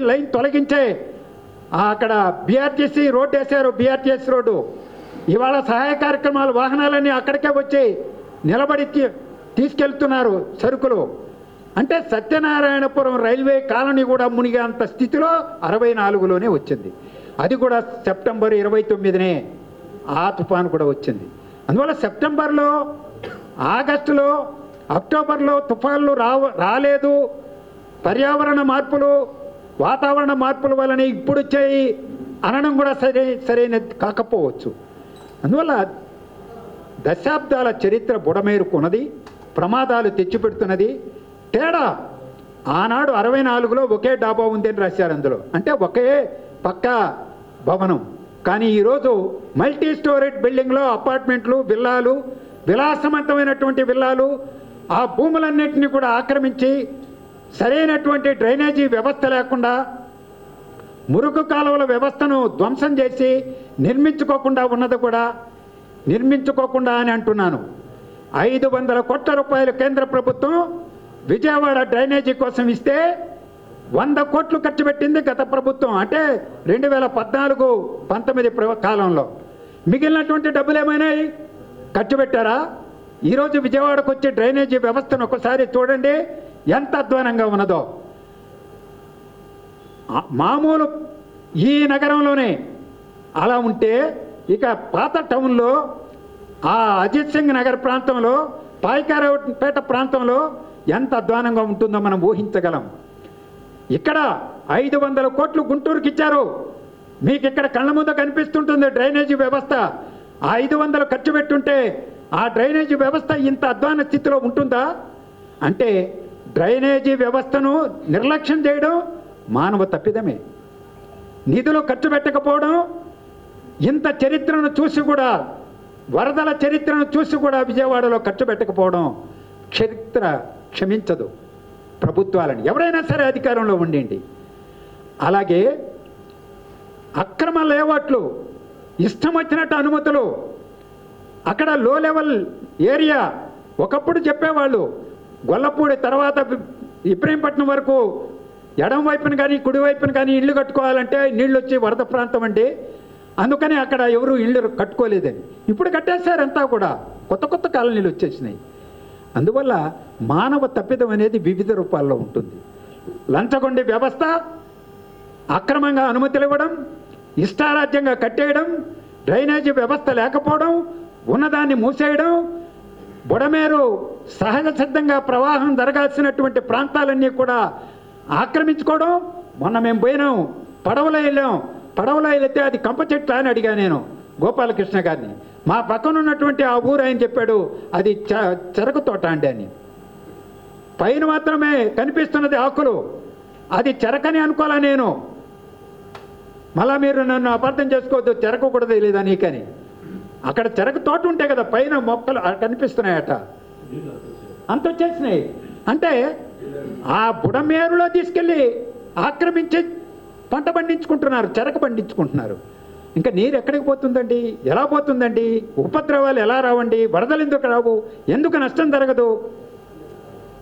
Speaker 1: లైన్ తొలగించే అక్కడ బీఆర్టీసీ రోడ్డు వేశారు. BRTS road. ఇవాళ సహాయ కార్యక్రమాలు, వాహనాలన్నీ అక్కడికే వచ్చి నిలబడి తీసుకెళ్తున్నారు సరుకులు. అంటే సత్యనారాయణపురం రైల్వే కాలనీ కూడా మునిగేంత స్థితిలో 64లోనే వచ్చింది. అది కూడా సెప్టెంబర్ 29నే ఆ తుఫాను కూడా వచ్చింది. అందువల్ల సెప్టెంబర్లో, ఆగస్టులో, అక్టోబర్లో తుఫాన్లు రాలేదు. పర్యావరణ మార్పులు, వాతావరణ మార్పుల వలన ఇప్పుడు వచ్చాయి అనడం కూడా సరైనది కాకపోవచ్చు. అందువల్ల దశాబ్దాల చరిత్ర బుడమేరుకున్నది, ప్రమాదాలు తెచ్చిపెడుతున్నది. తేడా ఆనాడు 64లో ఒకే డాబా ఉందని రాశారు అందులో. అంటే ఒకే పక్కా భవనం. కానీ ఈరోజు మల్టీ స్టోరేజ్ బిల్డింగ్లో అపార్ట్మెంట్లు, విల్లాలు, విలాసవంతమైనటువంటి విల్లాలు, ఆ భూములన్నింటినీ కూడా ఆక్రమించి సరైనటువంటి డ్రైనేజీ వ్యవస్థ లేకుండా, మురుగు కాలువల వ్యవస్థను ధ్వంసం చేసి నిర్మించుకోకుండా ఉన్నది కూడా నిర్మించుకోకుండా అని అంటున్నాను. 500 కోట్ల రూపాయలు కేంద్ర ప్రభుత్వం విజయవాడ డ్రైనేజీ కోసం ఇస్తే 100 కోట్లు ఖర్చు పెట్టింది గత ప్రభుత్వం. అంటే 2014-19 కాలంలో. మిగిలినటువంటి డబ్బులు ఏమైనాయి? ఖర్చు పెట్టారా? ఈరోజు విజయవాడకు వచ్చే డ్రైనేజీ వ్యవస్థను ఒకసారి చూడండి ఎంత అధ్వానంగా ఉన్నదో. మామూలు ఈ నగరంలోనే అలా ఉంటే, ఇక పాత టౌన్లో, ఆ అజిత్ సింగ్ నగర్ ప్రాంతంలో, పాయికారావుపేట ప్రాంతంలో ఎంత అధ్వానంగా ఉంటుందో మనం ఊహించగలం. ఇక్కడ 500 కోట్లు గుంటూరుకి ఇచ్చారు. మీకు ఇక్కడ కళ్ళ ముందు కనిపిస్తుంటుంది డ్రైనేజీ వ్యవస్థ. ఆ 500 ఖర్చు పెట్టుంటే ఆ డ్రైనేజీ వ్యవస్థ ఇంత అధ్వాన స్థితిలో ఉంటుందా? అంటే డ్రైనేజీ వ్యవస్థను నిర్లక్ష్యం చేయడం మానవ తప్పిదమే. నిధులు ఖర్చు పెట్టకపోవడం, ఇంత చరిత్రను చూసి కూడా, వరదల చరిత్రను చూసి కూడా విజయవాడలో ఖర్చు పెట్టకపోవడం చరిత్ర క్షమించదు ప్రభుత్వాలని, ఎవరైనా సరే అధికారంలో ఉండండి. అలాగే అక్రమ లేఅవుట్లు, ఇష్టం వచ్చినట్టు అనుమతులు, అక్కడ లో లెవెల్ ఏరియా. ఒకప్పుడు చెప్పేవాళ్ళు గొల్లపూడి తర్వాత ఇబ్రహీంపట్నం వరకు ఎడం వైపున కానీ కుడి వైపున కానీ ఇళ్ళు కట్టుకోవాలంటే నీళ్ళు వచ్చి వరద ప్రాంతం అండి, అందుకని అక్కడ ఎవరు ఇళ్ళు కట్టుకోలేదని. ఇప్పుడు కట్టేశారు అంతా కూడా, కొత్త కొత్త కాలనీలు వచ్చేసినాయి. అందువల్ల మానవ తప్పిదం అనేది వివిధ రూపాల్లో ఉంటుంది. లంచగొండి వ్యవస్థ, అక్రమంగా అనుమతులు ఇవ్వడం, ఇష్టారాజ్యంగా కట్టేయడం, డ్రైనేజీ వ్యవస్థ లేకపోవడం, ఉన్నదాన్ని మూసేయడం, బుడమేరు సహజ సిద్ధంగా ప్రవాహం జరగాల్సినటువంటి ప్రాంతాలన్నీ కూడా ఆక్రమించుకోవడం. మొన్న మేము పోయినాం, పడవలో వెళ్ళాం. పడవలో వెళితే అది కంప చెట్టు అని అడిగా నేను గోపాలకృష్ణ గారిని. మా పక్కన ఉన్నటువంటి ఆ ఊరు ఆయన చెప్పాడు అది చెరకు తోట అండి అని. పైన మాత్రమే కనిపిస్తున్నది ఆకులు, అది చెరకని అనుకోవాలా నేను. మళ్ళా మీరు నన్ను అపార్థం చేసుకోవద్దు, చెరకు కూడా తెలియదా నీకని. అక్కడ చెరకు తోట ఉంటే కదా పైన మొక్కలు కనిపిస్తున్నాయట, అంత వచ్చేసినాయి. అంటే ఆ బుడమేరులో తీసుకెళ్ళి ఆక్రమించి పంట పండించుకుంటున్నారు, చెరకు పండించుకుంటున్నారు. ఇంకా నీరు ఎక్కడికి పోతుందండి, ఎలా పోతుందండి, ఉపద్రవాలు ఎలా రావండి, వరదలు ఎందుకు రావు, ఎందుకు నష్టం జరగదు?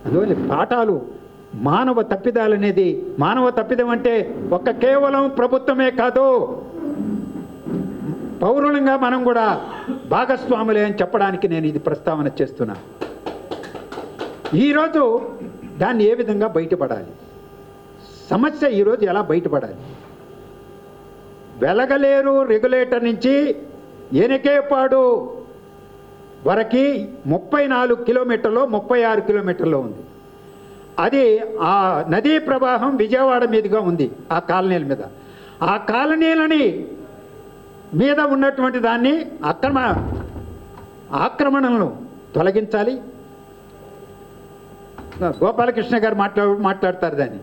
Speaker 1: అందువల్ల పాఠాలు మానవ తప్పిదాలు అనేది, మానవ తప్పిదం అంటే ఒక్క కేవలం ప్రభుత్వమే కాదు, పౌరులంగా మనం కూడా భాగస్వాములే అని చెప్పడానికి నేను ఇది ప్రస్తావన చేస్తున్నా. ఈరోజు దాన్ని ఏ విధంగా బయటపడాలి, సమస్య ఈరోజు ఎలా బయటపడాలి? వెలగలేరు రెగ్యులేటర్ నుంచి ఎనకేపాడు వరకు 34 కిలోమీటర్లో 36 కిలోమీటర్లో ఉంది. అది ఆ నదీ ప్రవాహం విజయవాడ మీదుగా ఉంది, ఆ కాలనీల మీద. ఆ కాలనీలని మీద ఉన్నటువంటి దాన్ని ఆక్రమణలను తొలగించాలి. గోపాలకృష్ణ గారు మాట్లాడతారు దాన్ని,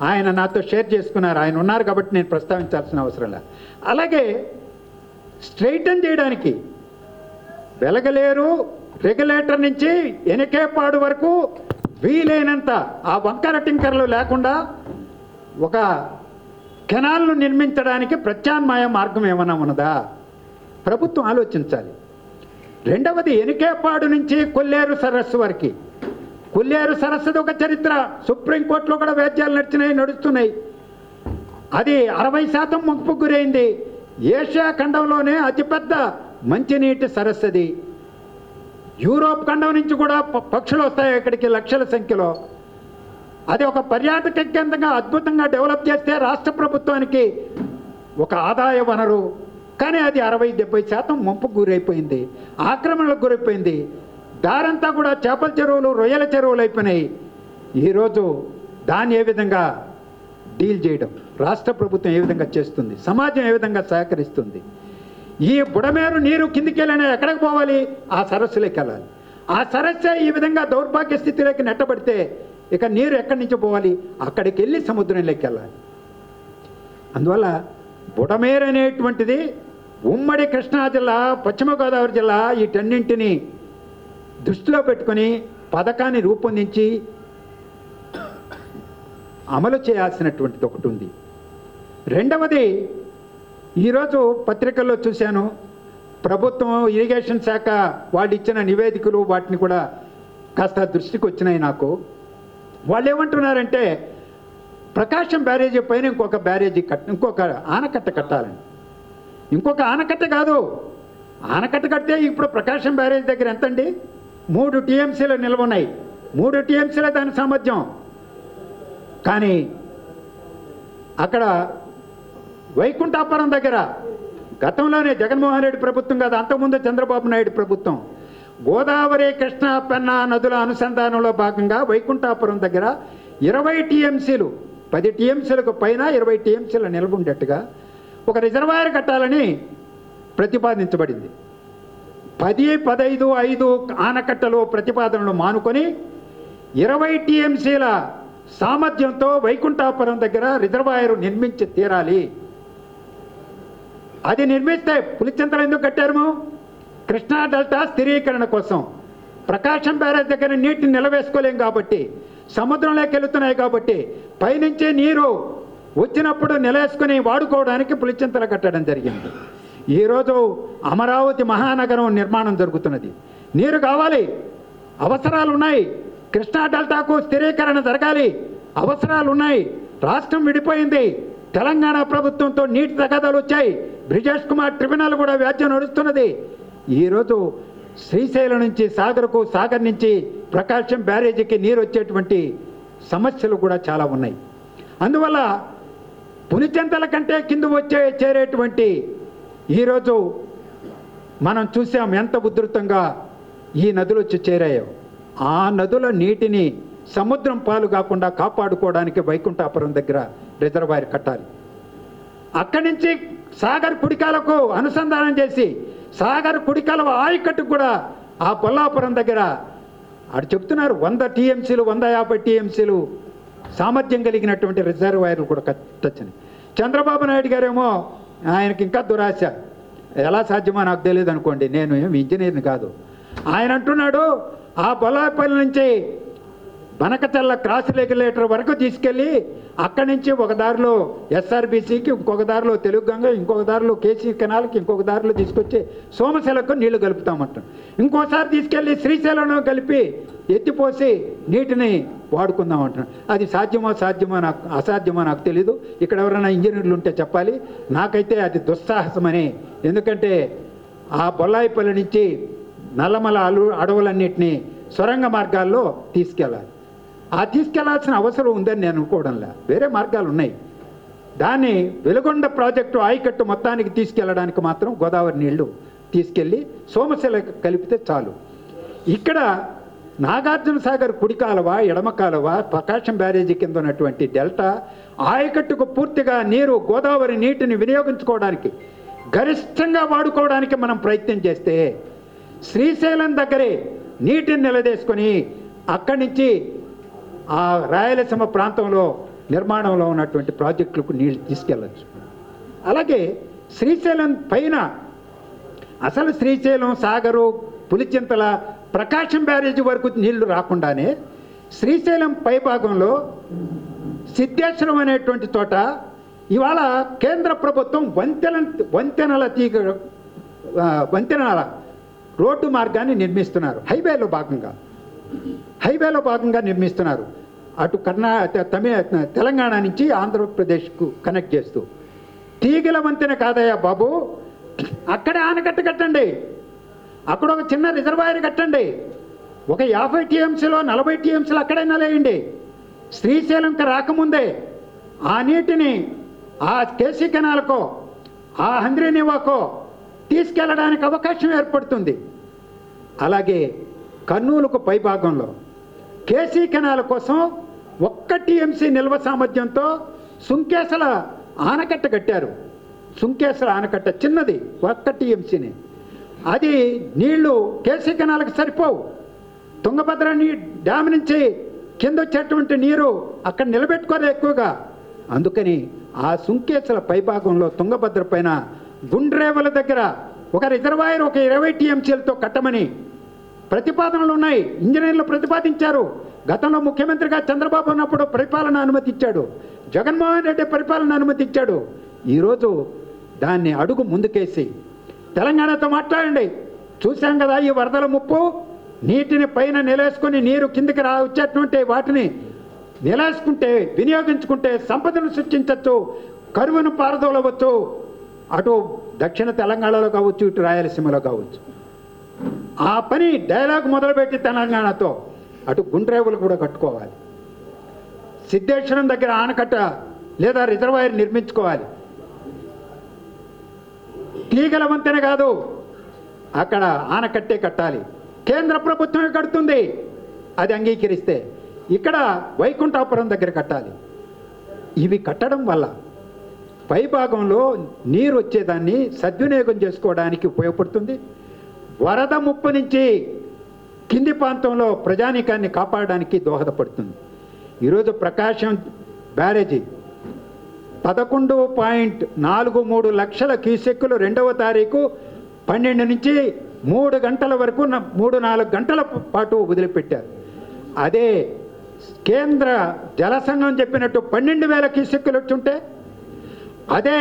Speaker 1: ఆయన నాతో షేర్ చేసుకున్నారు, ఆయన ఉన్నారు కాబట్టి నేను ప్రస్తావించాల్సిన అవసరం లేదు. అలాగే స్ట్రైటన్ చేయడానికి వెలగలేరు రెగ్యులేటర్ నుంచి ఎనకేపాడు వరకు వీలైనంత ఆ వంకర టింకర్లు లేకుండా ఒక కెనాల్ను నిర్మించడానికి ప్రత్యామ్నాయ మార్గం ఏమైనా ఉన్నదా ప్రభుత్వం ఆలోచించాలి. రెండవది ఎనకేపాడు నుంచి కొల్లేరు సరస్సు వరకు. కొల్లేరు సరస్సుది ఒక చరిత్ర, సుప్రీంకోర్టులో కూడా వ్యాజ్యాలు నడుస్తున్నాయి. అది 60% ముంపుకు గురైంది. ఏషియా ఖండంలోనే అతిపెద్ద మంచినీటి సరస్సు అది. యూరోప్ ఖండం నుంచి కూడా పక్షులు వస్తాయి ఇక్కడికి లక్షల సంఖ్యలో. అది ఒక పర్యాటక కేంద్రంగా అద్భుతంగా డెవలప్ చేస్తే రాష్ట్ర ప్రభుత్వానికి ఒక ఆదాయ వనరు. కానీ అది 60-70% ముంపుకు గురైపోయింది, ఆక్రమణలకు గురైపోయింది. దారంతా కూడా చేపల చెరువులు, రొయ్యల చెరువులు అయిపోయినాయి. ఈరోజు దాన్ని ఏ విధంగా డీల్ చేయడం, రాష్ట్ర ప్రభుత్వం ఏ విధంగా చేస్తుంది, సమాజం ఏ విధంగా సహకరిస్తుంది? ఈ బుడమేరు నీరు కిందికి వెళ్ళినా ఎక్కడికి పోవాలి? ఆ సరస్సులోకి వెళ్ళాలి. ఆ సరస్సే ఈ విధంగా దౌర్భాగ్య స్థితిలోకి నెట్టబడితే ఇక నీరు ఎక్కడి నుంచి పోవాలి? అక్కడికి వెళ్ళి సముద్రంలోకి వెళ్ళాలి. అందువల్ల బుడమేరు అనేటువంటిది ఉమ్మడి కృష్ణా జిల్లా, పశ్చిమ గోదావరి జిల్లా వీటన్నింటినీ దృష్టిలో పెట్టుకొని పథకాన్ని రూపొందించి అమలు చేయాల్సినటువంటిది ఒకటి ఉంది. రెండవది, ఈరోజు పత్రికల్లో చూశాను, ప్రభుత్వం ఇరిగేషన్ శాఖ వాళ్ళు ఇచ్చిన నివేదికలు వాటిని కూడా కాస్త దృష్టికి వచ్చినాయి నాకు. వాళ్ళు ఏమంటున్నారంటే ప్రకాశం బ్యారేజీ పైన ఇంకొక ఆనకట్ట కట్టాలని. ఇంకొక ఆనకట్ట కాదు, ఆనకట్ట కడితే ఇప్పుడు ప్రకాశం బ్యారేజ్ దగ్గర ఎంతండి? 3 టీఎంసీలు నిల్వ ఉన్నాయి. 3 టీఎంసీల దాని సామర్థ్యం. కానీ అక్కడ వైకుంఠాపురం దగ్గర గతంలోనే జగన్మోహన్ రెడ్డి ప్రభుత్వం కాదు, అంతకుముందు చంద్రబాబు నాయుడు ప్రభుత్వం గోదావరి, కృష్ణా, పెన్నా నదుల అనుసంధానంలో భాగంగా వైకుంఠాపురం దగ్గర 20 టీఎంసీలు, 10 టీఎంసీలకు పైన 20 టీఎంసీలు నిల్వ ఉండేట్టుగా ఒక రిజర్వాయర్ కట్టాలని ప్రతిపాదించబడింది. 10, 15, 5 ఆనకట్టలు ప్రతిపాదనలు మానుకొని 20 టీఎంసీల సామర్థ్యంతో వైకుంఠాపురం దగ్గర రిజర్వాయర్ నిర్మించి తీరాలి. అది నిర్మిస్తే పులిచింతలు ఎందుకు కట్టారు? కృష్ణా డెల్టా స్థిరీకరణ కోసం. ప్రకాశం బ్యారేజ్ దగ్గర నీటిని నిలవేసుకోలేం కాబట్టి, సముద్రంలోకి వెళుతున్నాయి కాబట్టి పైనుంచి నీరు వచ్చినప్పుడు నిలవేసుకుని వాడుకోవడానికి పులిచింతలు కట్టడం జరిగింది. ఈరోజు అమరావతి మహానగరం నిర్మాణం జరుగుతున్నది. నీరు కావాలి, అవసరాలు ఉన్నాయి. కృష్ణా డెల్టాకు స్థిరీకరణ జరగాలి, అవసరాలు ఉన్నాయి. రాష్ట్రం విడిపోయింది, తెలంగాణ ప్రభుత్వంతో నీటి తగాదాలు వచ్చాయి. బ్రిజేష్ కుమార్ ట్రిబ్యునల్ కూడా వ్యాజ్యం నడుస్తున్నది. ఈరోజు శ్రీశైలం నుంచి సాగర్కు, సాగర్ నుంచి ప్రకాశం బ్యారేజీకి నీరు వచ్చేటువంటి సమస్యలు కూడా చాలా ఉన్నాయి. అందువల్ల పులిచెంతల కంటే కింద చేరేటువంటి ఈరోజు మనం చూసాం ఎంత ఉధృతంగా ఈ నదులు వచ్చి చేరాయో. ఆ నదుల నీటిని సముద్రం పాలు కాకుండా కాపాడుకోవడానికి వైకుంఠాపురం దగ్గర రిజర్వాయర్ కట్టాలి. అక్కడి నుంచి సాగర్ కుడికాలకు అనుసంధానం చేసి సాగర్ కుడికాల ఆయకట్టుకు కూడా ఆ పొల్లాపురం దగ్గర అటు చెప్తున్నారు 100 టీఎంసీలు, 150 టీఎంసీలు సామర్థ్యం కలిగినటువంటి రిజర్వాయర్లు కూడా కట్టొచ్చని. చంద్రబాబు నాయుడు గారేమో ఆయనకి ఇంకా దురాశ. ఎలా సాధ్యమో నాకు తెలియదు అనుకోండి, నేను ఏమి ఇంజనీర్ని కాదు. ఆయన అంటున్నాడు ఆ బొల్లాపల్లి నుంచి బనకచల్ల క్రాస్ రెగ్యులేటర్ వరకు తీసుకెళ్ళి అక్కడి నుంచి ఒక దారిలో ఎస్ఆర్బీసీకి, ఇంకొక దారిలో తెలుగు గంగ, ఇంకొక దారిలో కేసీ కెనాల్కి, ఇంకొక దారిలో తీసుకొచ్చి సోమశిలకు నీళ్లు కలుపుతామంటాం. ఇంకోసారి తీసుకెళ్ళి శ్రీశైలంలో కలిపి ఎత్తిపోసి నీటిని వాడుకుందాం అంటున్నాను. అది సాధ్యమో నాకు అసాధ్యమో నాకు తెలీదు. ఇక్కడ ఎవరైనా ఇంజనీర్లు ఉంటే చెప్పాలి. నాకైతే అది దుస్సాహసమని. ఎందుకంటే ఆ బొల్లాయిపల్లి నుంచి నల్లమల అడవులన్నింటినీ సొరంగ మార్గాల్లో తీసుకెళ్ళాలి. ఆ తీసుకెళ్లాల్సిన అవసరం ఉందని నేను అనుకోవడంలా, వేరే మార్గాలు ఉన్నాయి. దాన్ని వెలుగొండ ప్రాజెక్టు ఆయకట్టు మొత్తానికి తీసుకెళ్ళడానికి మాత్రం గోదావరి నీళ్లు తీసుకెళ్ళి సోమశిల కలిపితే చాలు. ఇక్కడ నాగార్జున సాగర్ కుడి కాలువ, ఎడమ కాలువ, ప్రకాశం బ్యారేజీ కింద ఉన్నటువంటి డెల్టా ఆయకట్టుకు పూర్తిగా నీరు, గోదావరి నీటిని వినియోగించుకోవడానికి, గరిష్టంగా వాడుకోవడానికి మనం ప్రయత్నం చేస్తే శ్రీశైలం దగ్గరే నీటిని నిలదీసుకొని అక్కడి నుంచి ఆ రాయలసీమ ప్రాంతంలో నిర్మాణంలో ఉన్నటువంటి ప్రాజెక్టులకు నీళ్లు తీసుకెళ్ళచ్చు. అలాగే శ్రీశైలం పైన అసలు శ్రీశైలం, సాగరు, పులిచింతల, ప్రకాశం బ్యారేజీ వరకు నీళ్లు రాకుండానే శ్రీశైలం పై భాగంలో సిద్ధేశ్వరం అనేటువంటి చోట ఇవాళ కేంద్ర ప్రభుత్వం వంతెనల రోడ్డు మార్గాన్ని నిర్మిస్తున్నారు. హైవేలో భాగంగా నిర్మిస్తున్నారు. అటు తెలంగాణ నుంచి ఆంధ్రప్రదేశ్కు కనెక్ట్ చేస్తూ. తీగల వంతెన కాదయ్యా బాబు, అక్కడే ఆనకట్ట కట్టండి, అక్కడ ఒక చిన్న రిజర్వాయర్ కట్టండి, ఒక 50 టీఎంసీలో 40 టీఎంసీలు అక్కడైనా లేయండి. శ్రీశైలంకి రాకముందే ఆ నీటిని ఆ కేసీ కెనాల్కో, ఆ హంద్రీనివాకో తీసుకెళ్ళడానికి అవకాశం ఏర్పడుతుంది. అలాగే కర్నూలుకు పైభాగంలో కేసీ కెనాల్ కోసం 1 టీఎంసీ నిల్వ సామర్థ్యంతో సుంకేసల ఆనకట్ట కట్టారు. సుంకేసల ఆనకట్ట చిన్నది, 1 టీఎంసీని. అది నీళ్లు కేసీ కెనాల్కి సరిపోవు. తుంగభద్ర డ్యామ్ నుంచి కింద వచ్చేటువంటి నీరు అక్కడ నిలబెట్టుకోలేదు ఎక్కువగా. అందుకని ఆ సుంకేసల పైభాగంలో తుంగభద్ర పైన గుండ్రేవుల దగ్గర ఒక రిజర్వాయర్ ఒక 20 టీఎంసీలతో కట్టమని ప్రతిపాదనలు ఉన్నాయి. ఇంజనీర్లు ప్రతిపాదించారు. గతంలో ముఖ్యమంత్రిగా చంద్రబాబు ఉన్నప్పుడు పరిపాలన అనుమతి ఇచ్చాడు, జగన్మోహన్ రెడ్డి పరిపాలన అనుమతి ఇచ్చాడు. ఈరోజు దాన్ని అడుగు ముందుకేసి తెలంగాణతో మాట్లాడండి. చూశాం కదా ఈ వరదల ముప్పు. నీటిని పైన నిలేసుకొని నీరు కిందికి వచ్చేటువంటి వాటిని నిలేసుకుంటే, వినియోగించుకుంటే సంపదను సృష్టించవచ్చు, కరువును పారదోలవచ్చు. అటు దక్షిణ తెలంగాణలో కావచ్చు, ఇటు రాయలసీమలో కావచ్చు. ఆ పని డైలాగ్ మొదలుపెట్టి తెలంగాణతో అటు గుండ్రేవులు కూడా కట్టుకోవాలి. సిద్ధేశ్వరం దగ్గర ఆనకట్ట లేదా రిజర్వాయర్ నిర్మించుకోవాలి. తీగల వంతెన కాదు, అక్కడ ఆనకట్టే కట్టాలి. కేంద్ర ప్రభుత్వమే కడుతుంది, అది అంగీకరిస్తే. ఇక్కడ వైకుంఠాపురం దగ్గర కట్టాలి. ఇవి కట్టడం వల్ల పైభాగంలో నీరు వచ్చేదాన్ని సద్వినియోగం చేసుకోవడానికి ఉపయోగపడుతుంది. వరద ముప్పు నుంచి కింది ప్రాంతంలో ప్రజానీకాన్ని కాపాడడానికి దోహదపడుతుంది. ఈరోజు ప్రకాశం బ్యారేజీ 11.43 లక్షల క్యూసెక్కులు 2వ తారీఖు 12 నుంచి 3 గంటల వరకు 3-4 గంటల పాటు వదిలిపెట్టారు. అదే కేంద్ర జలసంఘం చెప్పినట్టు 12,000 క్యూసెక్కులు వచ్చుంటే, అదే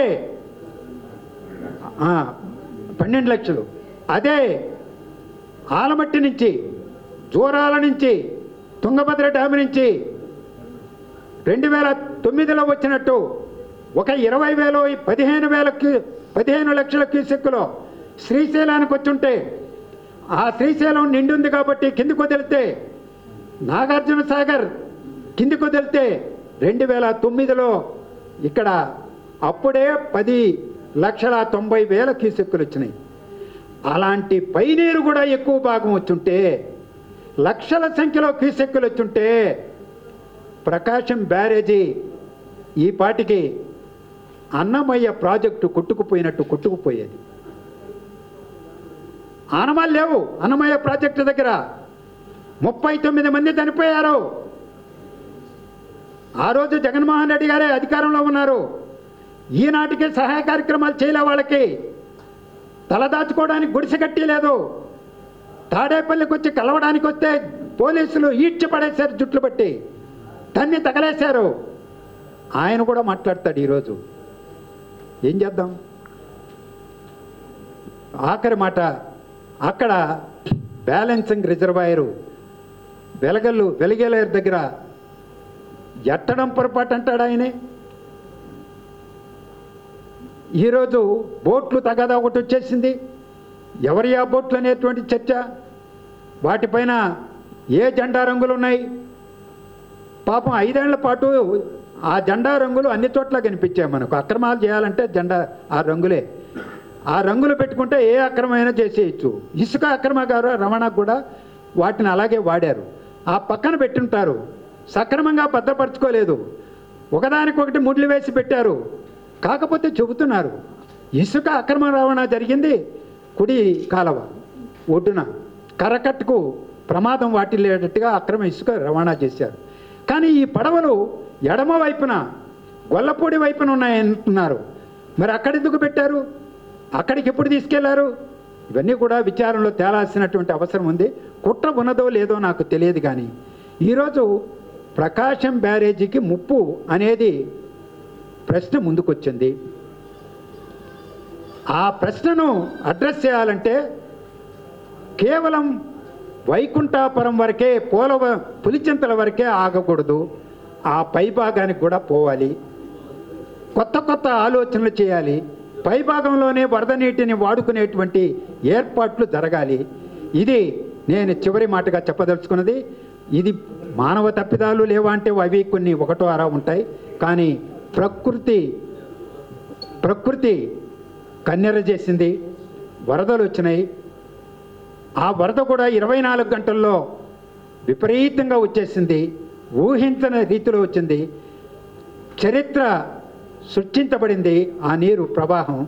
Speaker 1: 12 లక్షలు, అదే ఆలమట్టి నుంచి, జూరాల నుంచి, తుంగభద్ర డ్యామ్ నుంచి 2009లో వచ్చినట్టు ఒక 20,000 15 లక్షల క్యూసెక్కులో శ్రీశైలానికి వచ్చుంటే, ఆ శ్రీశైలం నిండుంది కాబట్టి కిందికి వదిలితే, నాగార్జున సాగర్ కిందికి వదిలితే 2009లో ఇక్కడ అప్పుడే 10,90,000 క్యూసెక్కులు వచ్చినాయి. అలాంటి పైనీరు కూడా ఎక్కువ భాగం వచ్చుంటే, లక్షల సంఖ్యలో క్యూసెక్కులు వచ్చుంటే ప్రకాశం బ్యారేజీ ఈ పాటికి అన్నమయ్య ప్రాజెక్టు కొట్టుకుపోయినట్టు కొట్టుకుపోయేది. ఆనమాలు లేవు. అన్నమయ్య ప్రాజెక్టు దగ్గర 39 మంది చనిపోయారు. ఆ రోజు జగన్మోహన్ రెడ్డి గారే అధికారంలో ఉన్నారు. ఈనాటికి సహాయ కార్యక్రమాలు చేయలే. వాళ్ళకి తలదాచుకోవడానికి గుడిసె కట్టి లేదు. తాడేపల్లికి వచ్చి కలవడానికి వస్తే పోలీసులు ఈడ్చి పడేశారు, జుట్లు పట్టి తన్ని తగలేశారు. ఆయన కూడా మాట్లాడతాడు ఈరోజు. ఏం చేద్దాం? ఆఖరి మాట, అక్కడ బ్యాలెన్సింగ్ రిజర్వాయరు వెలగేలేరు దగ్గర ఎట్టడం పొరపాటు అంటాడు ఆయనే. ఈరోజు బోట్లు తగాదా ఒకటి వచ్చేసింది. ఎవరి ఆ బోట్లు అనేటువంటి చర్చ. వాటిపైన ఏ జెండా రంగులు ఉన్నాయి? పాపం 5 ఏళ్ల పాటు ఆ జెండా రంగులు అన్ని చోట్ల కనిపించాయి మనకు. అక్రమాలు చేయాలంటే జెండా ఆ రంగులే. ఆ రంగులు పెట్టుకుంటే ఏ అక్రమైనా చేసేయచ్చు. ఇసుక అక్రమగారు రవాణాకు కూడా వాటిని అలాగే వాడారు. ఆ పక్కన పెట్టుంటారు, సక్రమంగా భద్రపరచుకోలేదు, ఒకదానికొకటి ముడ్లు వేసి పెట్టారు. కాకపోతే చెబుతున్నారు ఇసుక అక్రమ రవాణా జరిగింది కుడి కాలవ ఒడ్డున, కరకట్టుకు ప్రమాదం వాటిల్లేటట్టుగా అక్రమ ఇసుక రవాణా చేశారు. కానీ ఈ పడవలు ఎడమ వైపున గొల్లపూడి వైపున ఉన్నాయంటున్నారు. మరి అక్కడెందుకు పెట్టారు? అక్కడికి ఎప్పుడు తీసుకెళ్లారు? ఇవన్నీ కూడా విచారణలో తేలాల్సినటువంటి అవసరం ఉంది. కుట్ర ఉన్నదో లేదో నాకు తెలియదు. కానీ ఈరోజు ప్రకాశం బ్యారేజీకి ముప్పు అనేది ప్రశ్న ముందుకొచ్చింది. ఆ ప్రశ్నను అడ్రస్ చేయాలంటే కేవలం వైకుంఠాపురం వరకే, పులిచింతల వరకే ఆగకూడదు. ఆ పైభాగానికి కూడా పోవాలి. కొత్త కొత్త ఆలోచనలు చేయాలి. పైభాగంలోనే వరద నీటిని వాడుకునేటువంటి ఏర్పాట్లు జరగాలి. ఇది నేను చివరి మాటగా చెప్పదలుచుకున్నది. ఇది మానవ తప్పిదాలు లేవా అంటే అవి కొన్ని ఒకటో అరా ఉంటాయి. కానీ ప్రకృతి కన్నెర చేసింది. వరదలు వచ్చినాయి. ఆ వరద కూడా 24 గంటల్లో విపరీతంగా వచ్చేసింది. ఊహించని రీతిలో వచ్చింది. చరిత్ర సృష్టించబడింది ఆ నీరు ప్రవాహం.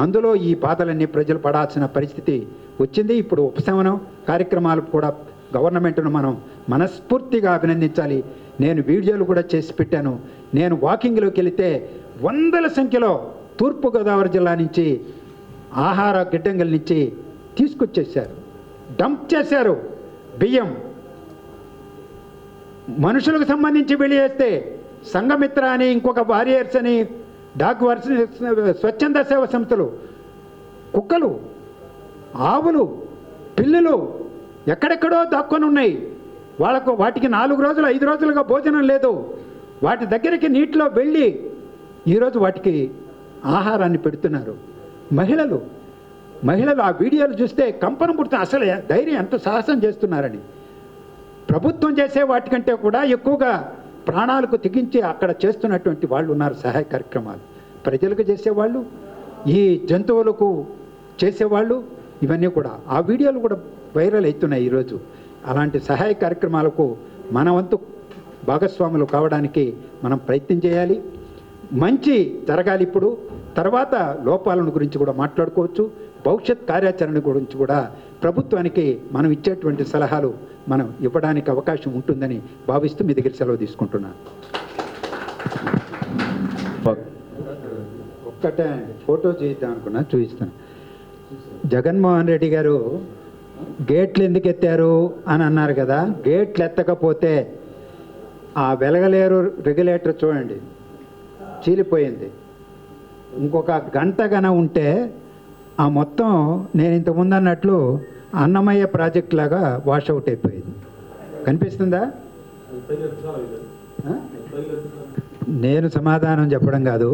Speaker 1: అందులో ఈ బాధలన్నీ ప్రజలు పడాల్సిన పరిస్థితి వచ్చింది. ఇప్పుడు ఉపశమనం కార్యక్రమాలు కూడా గవర్నమెంట్ను మనం మనస్ఫూర్తిగా అభినందించాలి. నేను వీడియోలు కూడా చేసి పెట్టాను. నేను వాకింగ్లోకి వెళితే వందల సంఖ్యలో తూర్పుగోదావరి జిల్లా నుంచి ఆహార గిడ్డంగుల నుంచి తీసుకొచ్చేసారు, డంప్ చేశారు. బియ్యం మనుషులకు సంబంధించి వెళ్ళేస్తే సంఘమిత్ర అని, ఇంకొక వారియర్స్ అని, డాగ్ స్వచ్ఛంద సేవ సంస్థలు, కుక్కలు, ఆవులు, పిల్లులు ఎక్కడెక్కడో దాక్కొని ఉన్నాయి. వాటికి 4 రోజులు 5 రోజులుగా భోజనం లేదు. వాటి దగ్గరికి నీటిలో వెళ్ళి ఈరోజు వాటికి ఆహారాన్ని పెడుతున్నారు. మహిళలు ఆ వీడియోలు చూస్తే కంపనం పుడుతుంది. అసలు ధైర్యం ఎంత సాహసం చేస్తున్నారని. ప్రభుత్వం చేసే వాటికంటే కూడా ఎక్కువగా ప్రాణాలకు తెగించి అక్కడ చేస్తున్నటువంటి వాళ్ళు ఉన్నారు. సహాయ కార్యక్రమాలు ప్రజలకు చేసేవాళ్ళు, ఈ జంతువులకు చేసేవాళ్ళు, ఇవన్నీ కూడా ఆ వీడియోలు కూడా వైరల్ అవుతున్నాయి ఈరోజు. అలాంటి సహాయ కార్యక్రమాలకు మన వంతు భాగస్వాములు కావడానికి మనం ప్రయత్నం చేయాలి. మంచి జరగాలి. ఇప్పుడు తర్వాత లోపాలను గురించి కూడా మాట్లాడుకోవచ్చు. భవిష్యత్ కార్యాచరణ గురించి కూడా ప్రభుత్వానికి మనం ఇచ్చేటువంటి సలహాలు మనం ఇవ్వడానికి అవకాశం ఉంటుందని భావిస్తూ మీ దగ్గర సెలవు తీసుకుంటున్నాను. ఒక్కటే ఫోటో చేద్దాం అనుకున్నా, చూపిస్తాను. జగన్మోహన్ రెడ్డి గారు గేట్లు ఎందుకు ఎత్తారు అని అన్నారు కదా. గేట్లు ఎత్తకపోతే ఆ వెలగలేరు రెగ్యులేటర్ చూడండి చీలిపోయింది. ఇంకొక గంట గన ఉంటే ఆ మొత్తం నేను ఇంతకుముందు అన్నట్లు అన్నమయ్య ప్రాజెక్ట్ లాగా వాషౌట్ అయిపోయింది. కనిపిస్తుందా? నేను సమాధానం చెప్పడం కాదు.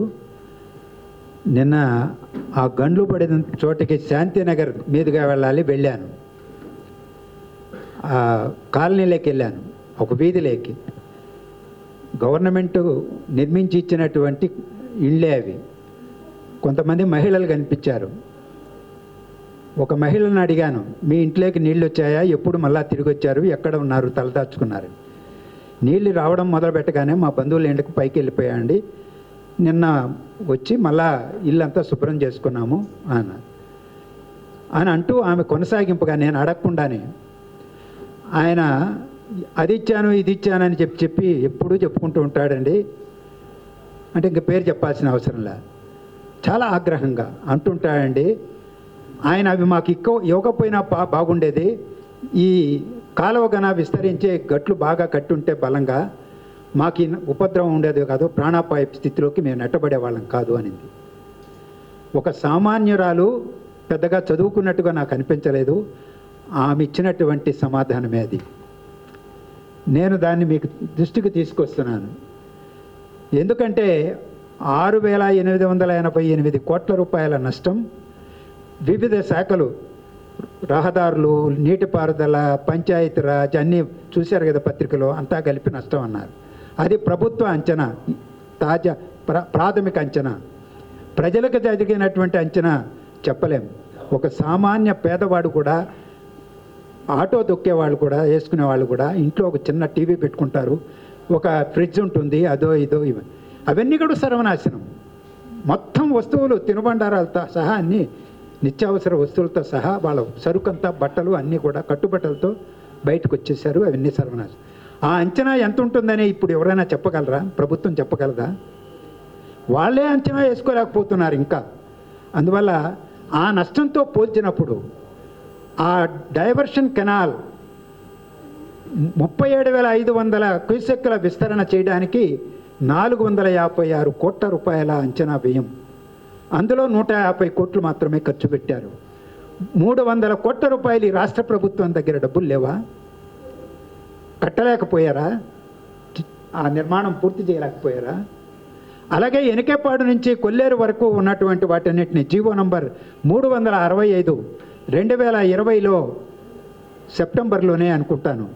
Speaker 1: నిన్న ఆ గండ్లు పడిన చోటికి శాంతినగర్ మీదుగా వెళ్ళాను. ఆ కాలనీలోకి వెళ్ళాను, ఒక వీధిలోకి. గవర్నమెంట్ నిర్మించి ఇచ్చినటువంటి ఇళ్ళే అవి. కొంతమంది మహిళలు కనిపించారు. ఒక మహిళను అడిగాను, మీ ఇంట్లోకి నీళ్ళు వచ్చాయా, ఎప్పుడు మళ్ళా తిరిగి వచ్చారు, ఎక్కడ ఉన్నారు, తలదాచుకున్నారు. నీళ్ళు రావడం మొదలు పెట్టగానే మా బంధువుల ఇంటికి పైకి వెళ్ళిపోయాండి, నిన్న వచ్చి మళ్ళా ఇల్లంతా శుభ్రం చేసుకున్నాము అని అంటూ ఆమె కొనసాగింపుగా, నేను అడగకుండానే, ఆయన అది ఇచ్చాను ఇది ఇచ్చానని చెప్పి ఎప్పుడూ చెప్పుకుంటూ ఉంటాడండి. అంటే ఇంక పేరు చెప్పాల్సిన అవసరంలా చాలా ఆగ్రహంగా అంటుంటాడండి. ఆయన అవి మాకు ఇవ్వకపోయినా బాగుండేది, ఈ కాలువ గన విస్తరించే గట్లు బాగా కట్టుంటే బలంగా మాకు ఉపద్రవం ఉండేది కాదు, ప్రాణాపాయ స్థితిలోకి మేము నెట్టబడే వాళ్ళం కాదు అనింది. ఒక సామాన్యురాలు పెద్దగా చదువుకున్నట్టుగా నాకు అనిపించలేదు. ఆమె ఇచ్చినటువంటి సమాధానమే అది. నేను దాన్ని మీకు దృష్టికి తీసుకొస్తున్నాను. ఎందుకంటే 6,888 కోట్ల రూపాయల నష్టం వివిధ శాఖలు, రహదారులు, నీటిపారుదల, పంచాయతీరాజ్ అన్నీ చూశారు కదా పత్రికలో, అంతా కలిపి నష్టం అన్నారు. అది ప్రభుత్వ అంచనా, తాజా ప్రాథమిక అంచనా. ప్రజలకు జరిగినటువంటి అంచనా చెప్పలేము. ఒక సామాన్య పేదవాడు కూడా, ఆటో దొక్కేవాళ్ళు కూడా, వేసుకునే వాళ్ళు కూడా ఇంట్లో ఒక చిన్న టీవీ పెట్టుకుంటారు, ఒక ఫ్రిడ్జ్ ఉంటుంది, అదో ఇదో అవన్నీ కూడా సర్వనాశనం. మొత్తం వస్తువులు, తినుబండారాలతో సహా అన్నీ, నిత్యావసర వస్తువులతో సహా వాళ్ళ సరుకంతా, బట్టలు అన్నీ కూడా కట్టుబట్టలతో బయటకు వచ్చేసారు. అవన్నీ సర్వనాశనం. ఆ అంచనా ఎంత ఉంటుందని ఇప్పుడు ఎవరైనా చెప్పగలరా? ప్రభుత్వం చెప్పగలదా? వాళ్ళే అంచనా వేసుకోలేకపోతున్నారు ఇంకా. అందువల్ల ఆ నష్టంతో పోల్చినప్పుడు ఆ డైవర్షన్ కెనాల్ 37,500 క్యూసెక్కుల విస్తరణ చేయడానికి 456 కోట్ల రూపాయల అంచనా వ్యయం. అందులో 150 కోట్లు మాత్రమే ఖర్చు పెట్టారు. 300 కోట్ల రూపాయలు ఈ రాష్ట్ర ప్రభుత్వం దగ్గర డబ్బులు లేవా? కట్టలేకపోయారా? ఆ నిర్మాణం పూర్తి చేయలేకపోయారా? అలాగే ఎనకేపాడు నుంచి కొల్లేరు వరకు ఉన్నటువంటి వాటన్నిటిని జీవో నంబర్ 365 2020లో సెప్టెంబర్లోనే అనుకుంటాను,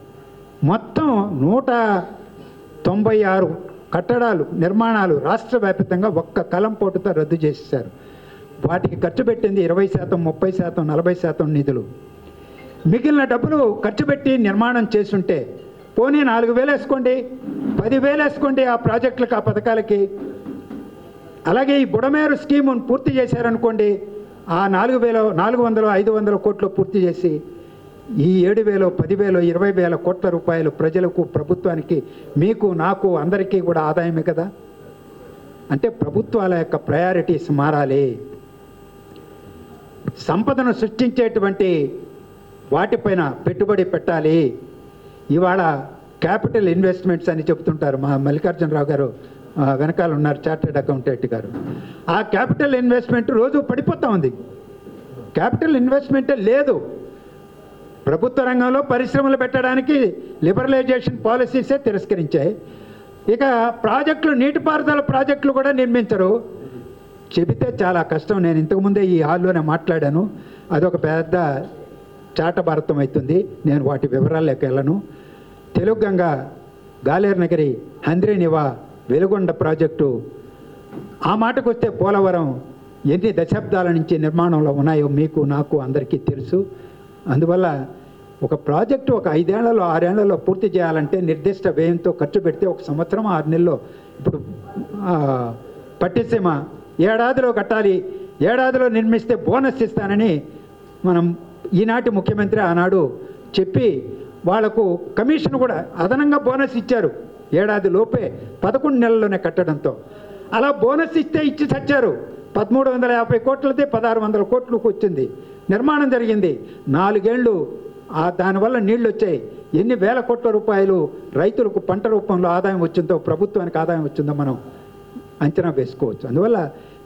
Speaker 1: మొత్తం 196 కట్టడాలు, నిర్మాణాలు రాష్ట్ర వ్యాప్తంగా ఒక్క కలంపోటుతో రద్దు చేసేశారు. వాటికి ఖర్చు పెట్టింది 20%, 30%, 40% నిధులు. మిగిలిన డబ్బులు ఖర్చు పెట్టి నిర్మాణం చేసుంటే పోనీ 4,000 వేసుకోండి, 10,000 వేసుకోండి ఆ ప్రాజెక్టులకు, ఆ పథకాలకి. అలాగే ఈ బుడమేరు స్కీమును పూర్తి చేశారనుకోండి, ఆ 4,000, 400, 500 కోట్లు పూర్తి చేసి ఈ 7,000, 10,000, 20,000 కోట్ల రూపాయలు ప్రజలకు, ప్రభుత్వానికి, మీకు, నాకు, అందరికీ కూడా ఆదాయమే కదా. అంటే ప్రభుత్వాల యొక్క ప్రయారిటీస్ మారాలి. సంపదను సృష్టించేటువంటి వాటిపైన పెట్టుబడి పెట్టాలి. ఇవాళ క్యాపిటల్ ఇన్వెస్ట్మెంట్స్ అని చెప్తుంటారు. మా మల్లికార్జునరావు గారు వెనకాల ఉన్నారు, చార్టెడ్ అకౌంటెంట్ గారు. ఆ క్యాపిటల్ ఇన్వెస్ట్మెంట్ రోజు పడిపోతూ ఉంది. క్యాపిటల్ ఇన్వెస్ట్మెంటే లేదు. ప్రభుత్వ రంగంలో పరిశ్రమలు పెట్టడానికి లిబరలైజేషన్ పాలసీసే తిరస్కరించాయి. ఇక ప్రాజెక్టులు, నీటిపారుదల ప్రాజెక్టులు కూడా నిర్మించరు. చెబితే చాలా కష్టం. నేను ఇంతకుముందే ఈ హాల్లోనే మాట్లాడాను. అదొక పెద్ద చాటభారతం అవుతుంది. నేను వాటి వివరాల్లోకి వెళ్ళను. తెలుగు గంగ, గాలేరు నగరి, హంద్రీనివా, వెలుగొండ ప్రాజెక్టు, ఆ మాటకు వస్తే పోలవరం ఎన్ని దశాబ్దాల నుంచి నిర్మాణంలో ఉన్నాయో మీకు, నాకు, అందరికీ తెలుసు. అందువల్ల ఒక ప్రాజెక్టు ఒక 5 ఏళ్లలో 6 ఏళ్లలో పూర్తి చేయాలంటే నిర్దిష్ట వ్యయంతో ఖర్చు పెడితే 1 సంవత్సరం 6 నెలల్లో, ఇప్పుడు పట్టిసీమ ఏడాదిలో కట్టాలి, ఏడాదిలో నిర్మిస్తే బోనస్ ఇస్తానని మనం ఈనాటి ముఖ్యమంత్రి ఆనాడు చెప్పి వాళ్లకు కమిషన్ కూడా అదనంగా బోనస్ ఇచ్చారు. ఏడాది లోపే 11 నెలల్లోనే కట్టడంతో అలా బోనస్ ఇచ్చి చచ్చారు. 1,350 కోట్లదే 1,600 కోట్లకు వచ్చింది. నిర్మాణం జరిగింది. 4 ఏళ్ళు దానివల్ల నీళ్ళు వచ్చాయి. ఎన్ని వేల కోట్ల రూపాయలు రైతులకు పంట రూపంలో ఆదాయం వచ్చిందో, ప్రభుత్వానికి ఆదాయం వచ్చిందో మనం అంచనా వేసుకోవచ్చు. అందువల్ల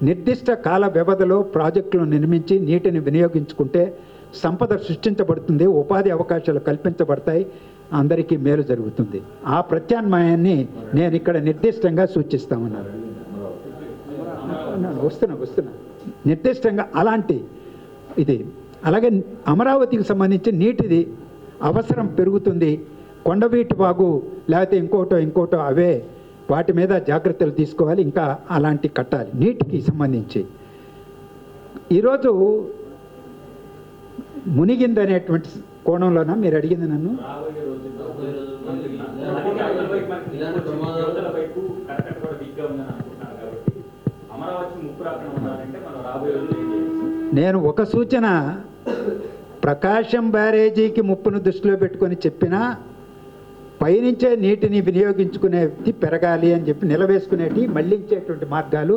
Speaker 1: నిర్దిష్ట కాల వ్యవధిలో ప్రాజెక్టులను నిర్మించి నీటిని వినియోగించుకుంటే సంపద సృష్టించబడుతుంది, ఉపాధి అవకాశాలు కల్పించబడతాయి, అందరికీ మేలు జరుగుతుంది. ఆ ప్రత్యామ్నాయాన్ని నేను ఇక్కడ నిర్దిష్టంగా సూచిస్తామన్నారు. వస్తున్నా నిర్దిష్టంగా అలాంటి ఇది. అలాగే అమరావతికి సంబంధించి నీటిది అవసరం పెరుగుతుంది. కొండవీటి వాగు లేకపోతే ఇంకోటో అవే, వాటి మీద జాగ్రత్తలు తీసుకోవాలి. ఇంకా అలాంటి కట్టాలి నీటికి సంబంధించి. ఈరోజు మునిగిందనేటువంటి కోణంలోన మీరు అడిగింది నన్ను. నేను ఒక సూచన, ప్రకాశం బ్యారేజీకి ముప్పును దృష్టిలో పెట్టుకొని చెప్పినా పైనుంచే నీటిని వినియోగించుకునేది పెరగాలి అని చెప్పి నిలవేసుకునేటి మళ్ళించేటువంటి మార్గాలు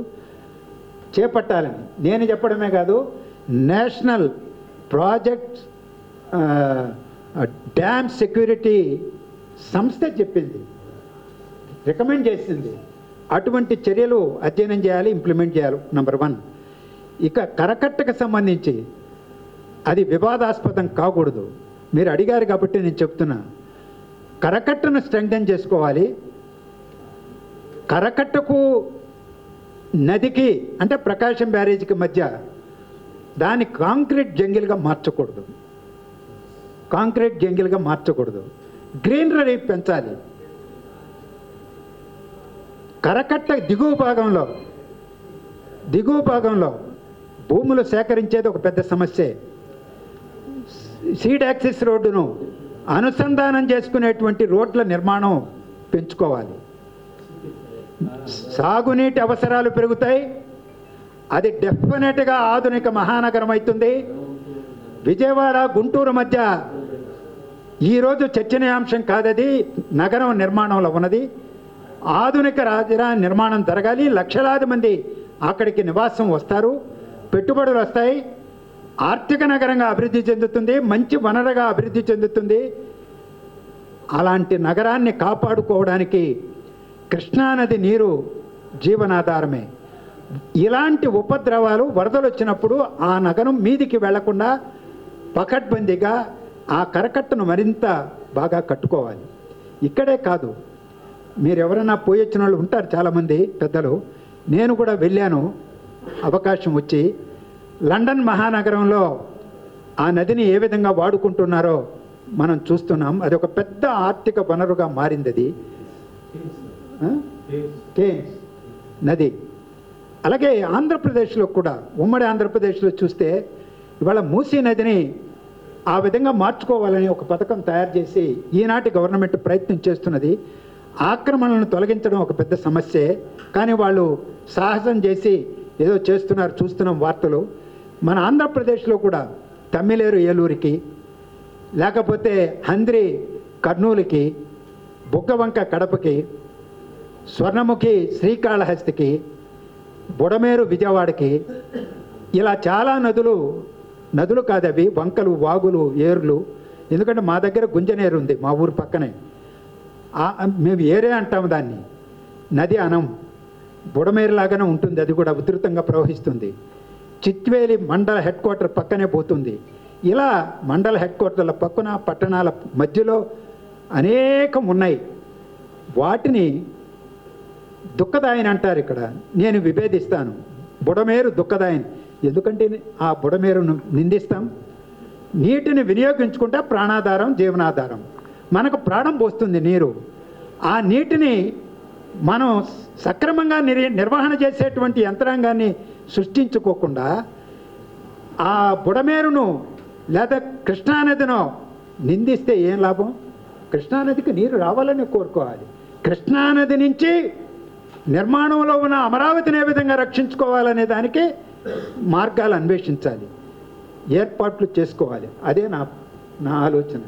Speaker 1: చేపట్టాలని నేను చెప్పడమే కాదు, నేషనల్ ప్రాజెక్ట్ డ్యామ్ సెక్యూరిటీ సంస్థ చెప్పింది, రికమెండ్ చేసింది. అటువంటి చర్యలు అధ్యయనం చేయాలి, ఇంప్లిమెంట్ చేయాలి. నెంబర్ 1. ఇక కరకట్టకు సంబంధించి అది వివాదాస్పదం కాకూడదు. మీరు అడిగారు కాబట్టి నేను చెప్తున్నా, కరకట్టను స్ట్రెంగ్థెన్ చేసుకోవాలి. కరకట్టకు నదికి అంటే ప్రకాశం బ్యారేజీకి మధ్య దాన్ని కాంక్రీట్ జంగిల్గా మార్చకూడదు, కాంక్రీట్ జంగిల్గా మార్చకూడదు. గ్రీనరీ పెంచాలి. కరకట్ట దిగువ భాగంలో భూములు సేకరించేది ఒక పెద్ద సమస్యే. సీడ్ యాక్సిస్ రోడ్డును అనుసంధానం చేసుకునేటువంటి రోడ్ల నిర్మాణం పెంచుకోవాలి. సాగునీటి అవసరాలు పెరుగుతాయి. అది డెఫినెట్గా ఆధునిక మహానగరం అవుతుంది. విజయవాడ గుంటూరు మధ్య ఈరోజు చర్చనీయాంశం కాదది, నగరం నిర్మాణంలో ఉన్నది. ఆధునిక రాజధాని నిర్మాణం జరగాలి. లక్షలాది మంది అక్కడికి నివాసం వస్తారు, పెట్టుబడులు వస్తాయి, ఆర్థిక నగరంగా అభివృద్ధి చెందుతుంది, మంచి వనరుగా అభివృద్ధి చెందుతుంది. అలాంటి నగరాన్ని కాపాడుకోవడానికి కృష్ణానది నీరు జీవనాధారమే. ఇలాంటి ఉపద్రవాలు వరదలు వచ్చినప్పుడు ఆ నగరం మీదికి వెళ్లకుండా పకడ్బందీగా ఆ కరకట్టను మరింత బాగా కట్టుకోవాలి. ఇక్కడే కాదు, మీరు ఎవరైనా పోయి వచ్చిన వాళ్ళు ఉంటారు చాలామంది పెద్దలు. నేను కూడా వెళ్ళాను అవకాశం వచ్చి. లండన్ మహానగరంలో ఆ నదిని ఏ విధంగా వాడుకుంటున్నారో మనం చూస్తున్నాం. అది ఒక పెద్ద ఆర్థిక వనరుగా మారింది అది థేమ్స్ నది. అలాగే ఆంధ్రప్రదేశ్లో కూడా, ఉమ్మడి ఆంధ్రప్రదేశ్లో చూస్తే ఇవాళ మూసీ నదిని ఆ విధంగా మార్చుకోవాలని ఒక పథకం తయారు చేసి ఈనాటి గవర్నమెంట్ ప్రయత్నం చేస్తున్నది. ఆక్రమణలను తొలగించడం ఒక పెద్ద సమస్యే, కానీ వాళ్ళు సాహసం చేసి ఏదో చేస్తున్నారు, చూస్తున్నాం వార్తలు. మన ఆంధ్రప్రదేశ్లో కూడా తమ్మిలేరు ఏలూరికి, లేకపోతే హంద్రి కర్నూలుకి, బుగ్గవంక కడపకి, స్వర్ణముఖి శ్రీకాళహస్తికి, బుడమేరు విజయవాడకి, ఇలా చాలా నదులు కాదు అవి, వంకలు, వాగులు, ఏర్లు. ఎందుకంటే మా దగ్గర గుంజనేరు ఉంది, మా ఊరు పక్కనే. మేము ఏరే అంటాము దాన్ని, నది అనం. బుడమేరు లాగానే ఉంటుంది, అది కూడా ఉధృతంగా ప్రవహిస్తుంది. చిత్వేలి మండల హెడ్ క్వార్టర్ పక్కనే పోతుంది. ఇలా మండల హెడ్ క్వార్టర్ల పక్కన పట్టణాల మధ్యలో అనేకం ఉన్నాయి. వాటిని దుఃఖదాయని అంటారు ఇక్కడ. నేను విభేదిస్తాను. బుడమేరు దుఃఖదాయని. ఎందుకంటే ఆ బుడమేరును నిందిస్తాం? నీటిని వినియోగించుకుంటే ప్రాణాధారం, జీవనాధారం. మనకు ప్రాణం పోస్తుంది నీరు. ఆ నీటిని మనం సక్రమంగా నిర్వహణ చేసేటువంటి యంత్రాంగాన్ని సృష్టించుకోకుండా ఆ బుడమేరును లేదా కృష్ణానదినో నిందిస్తే ఏం లాభం? కృష్ణానదికి నీరు రావాలని కోరుకోవాలి. కృష్ణానది నుంచి నిర్మాణంలో ఉన్న అమరావతిని ఏ విధంగా రక్షించుకోవాలనే దానికి మార్గాలు అన్వేషించాలి, ఏర్పాట్లు చేసుకోవాలి. అదే నా ఆలోచన.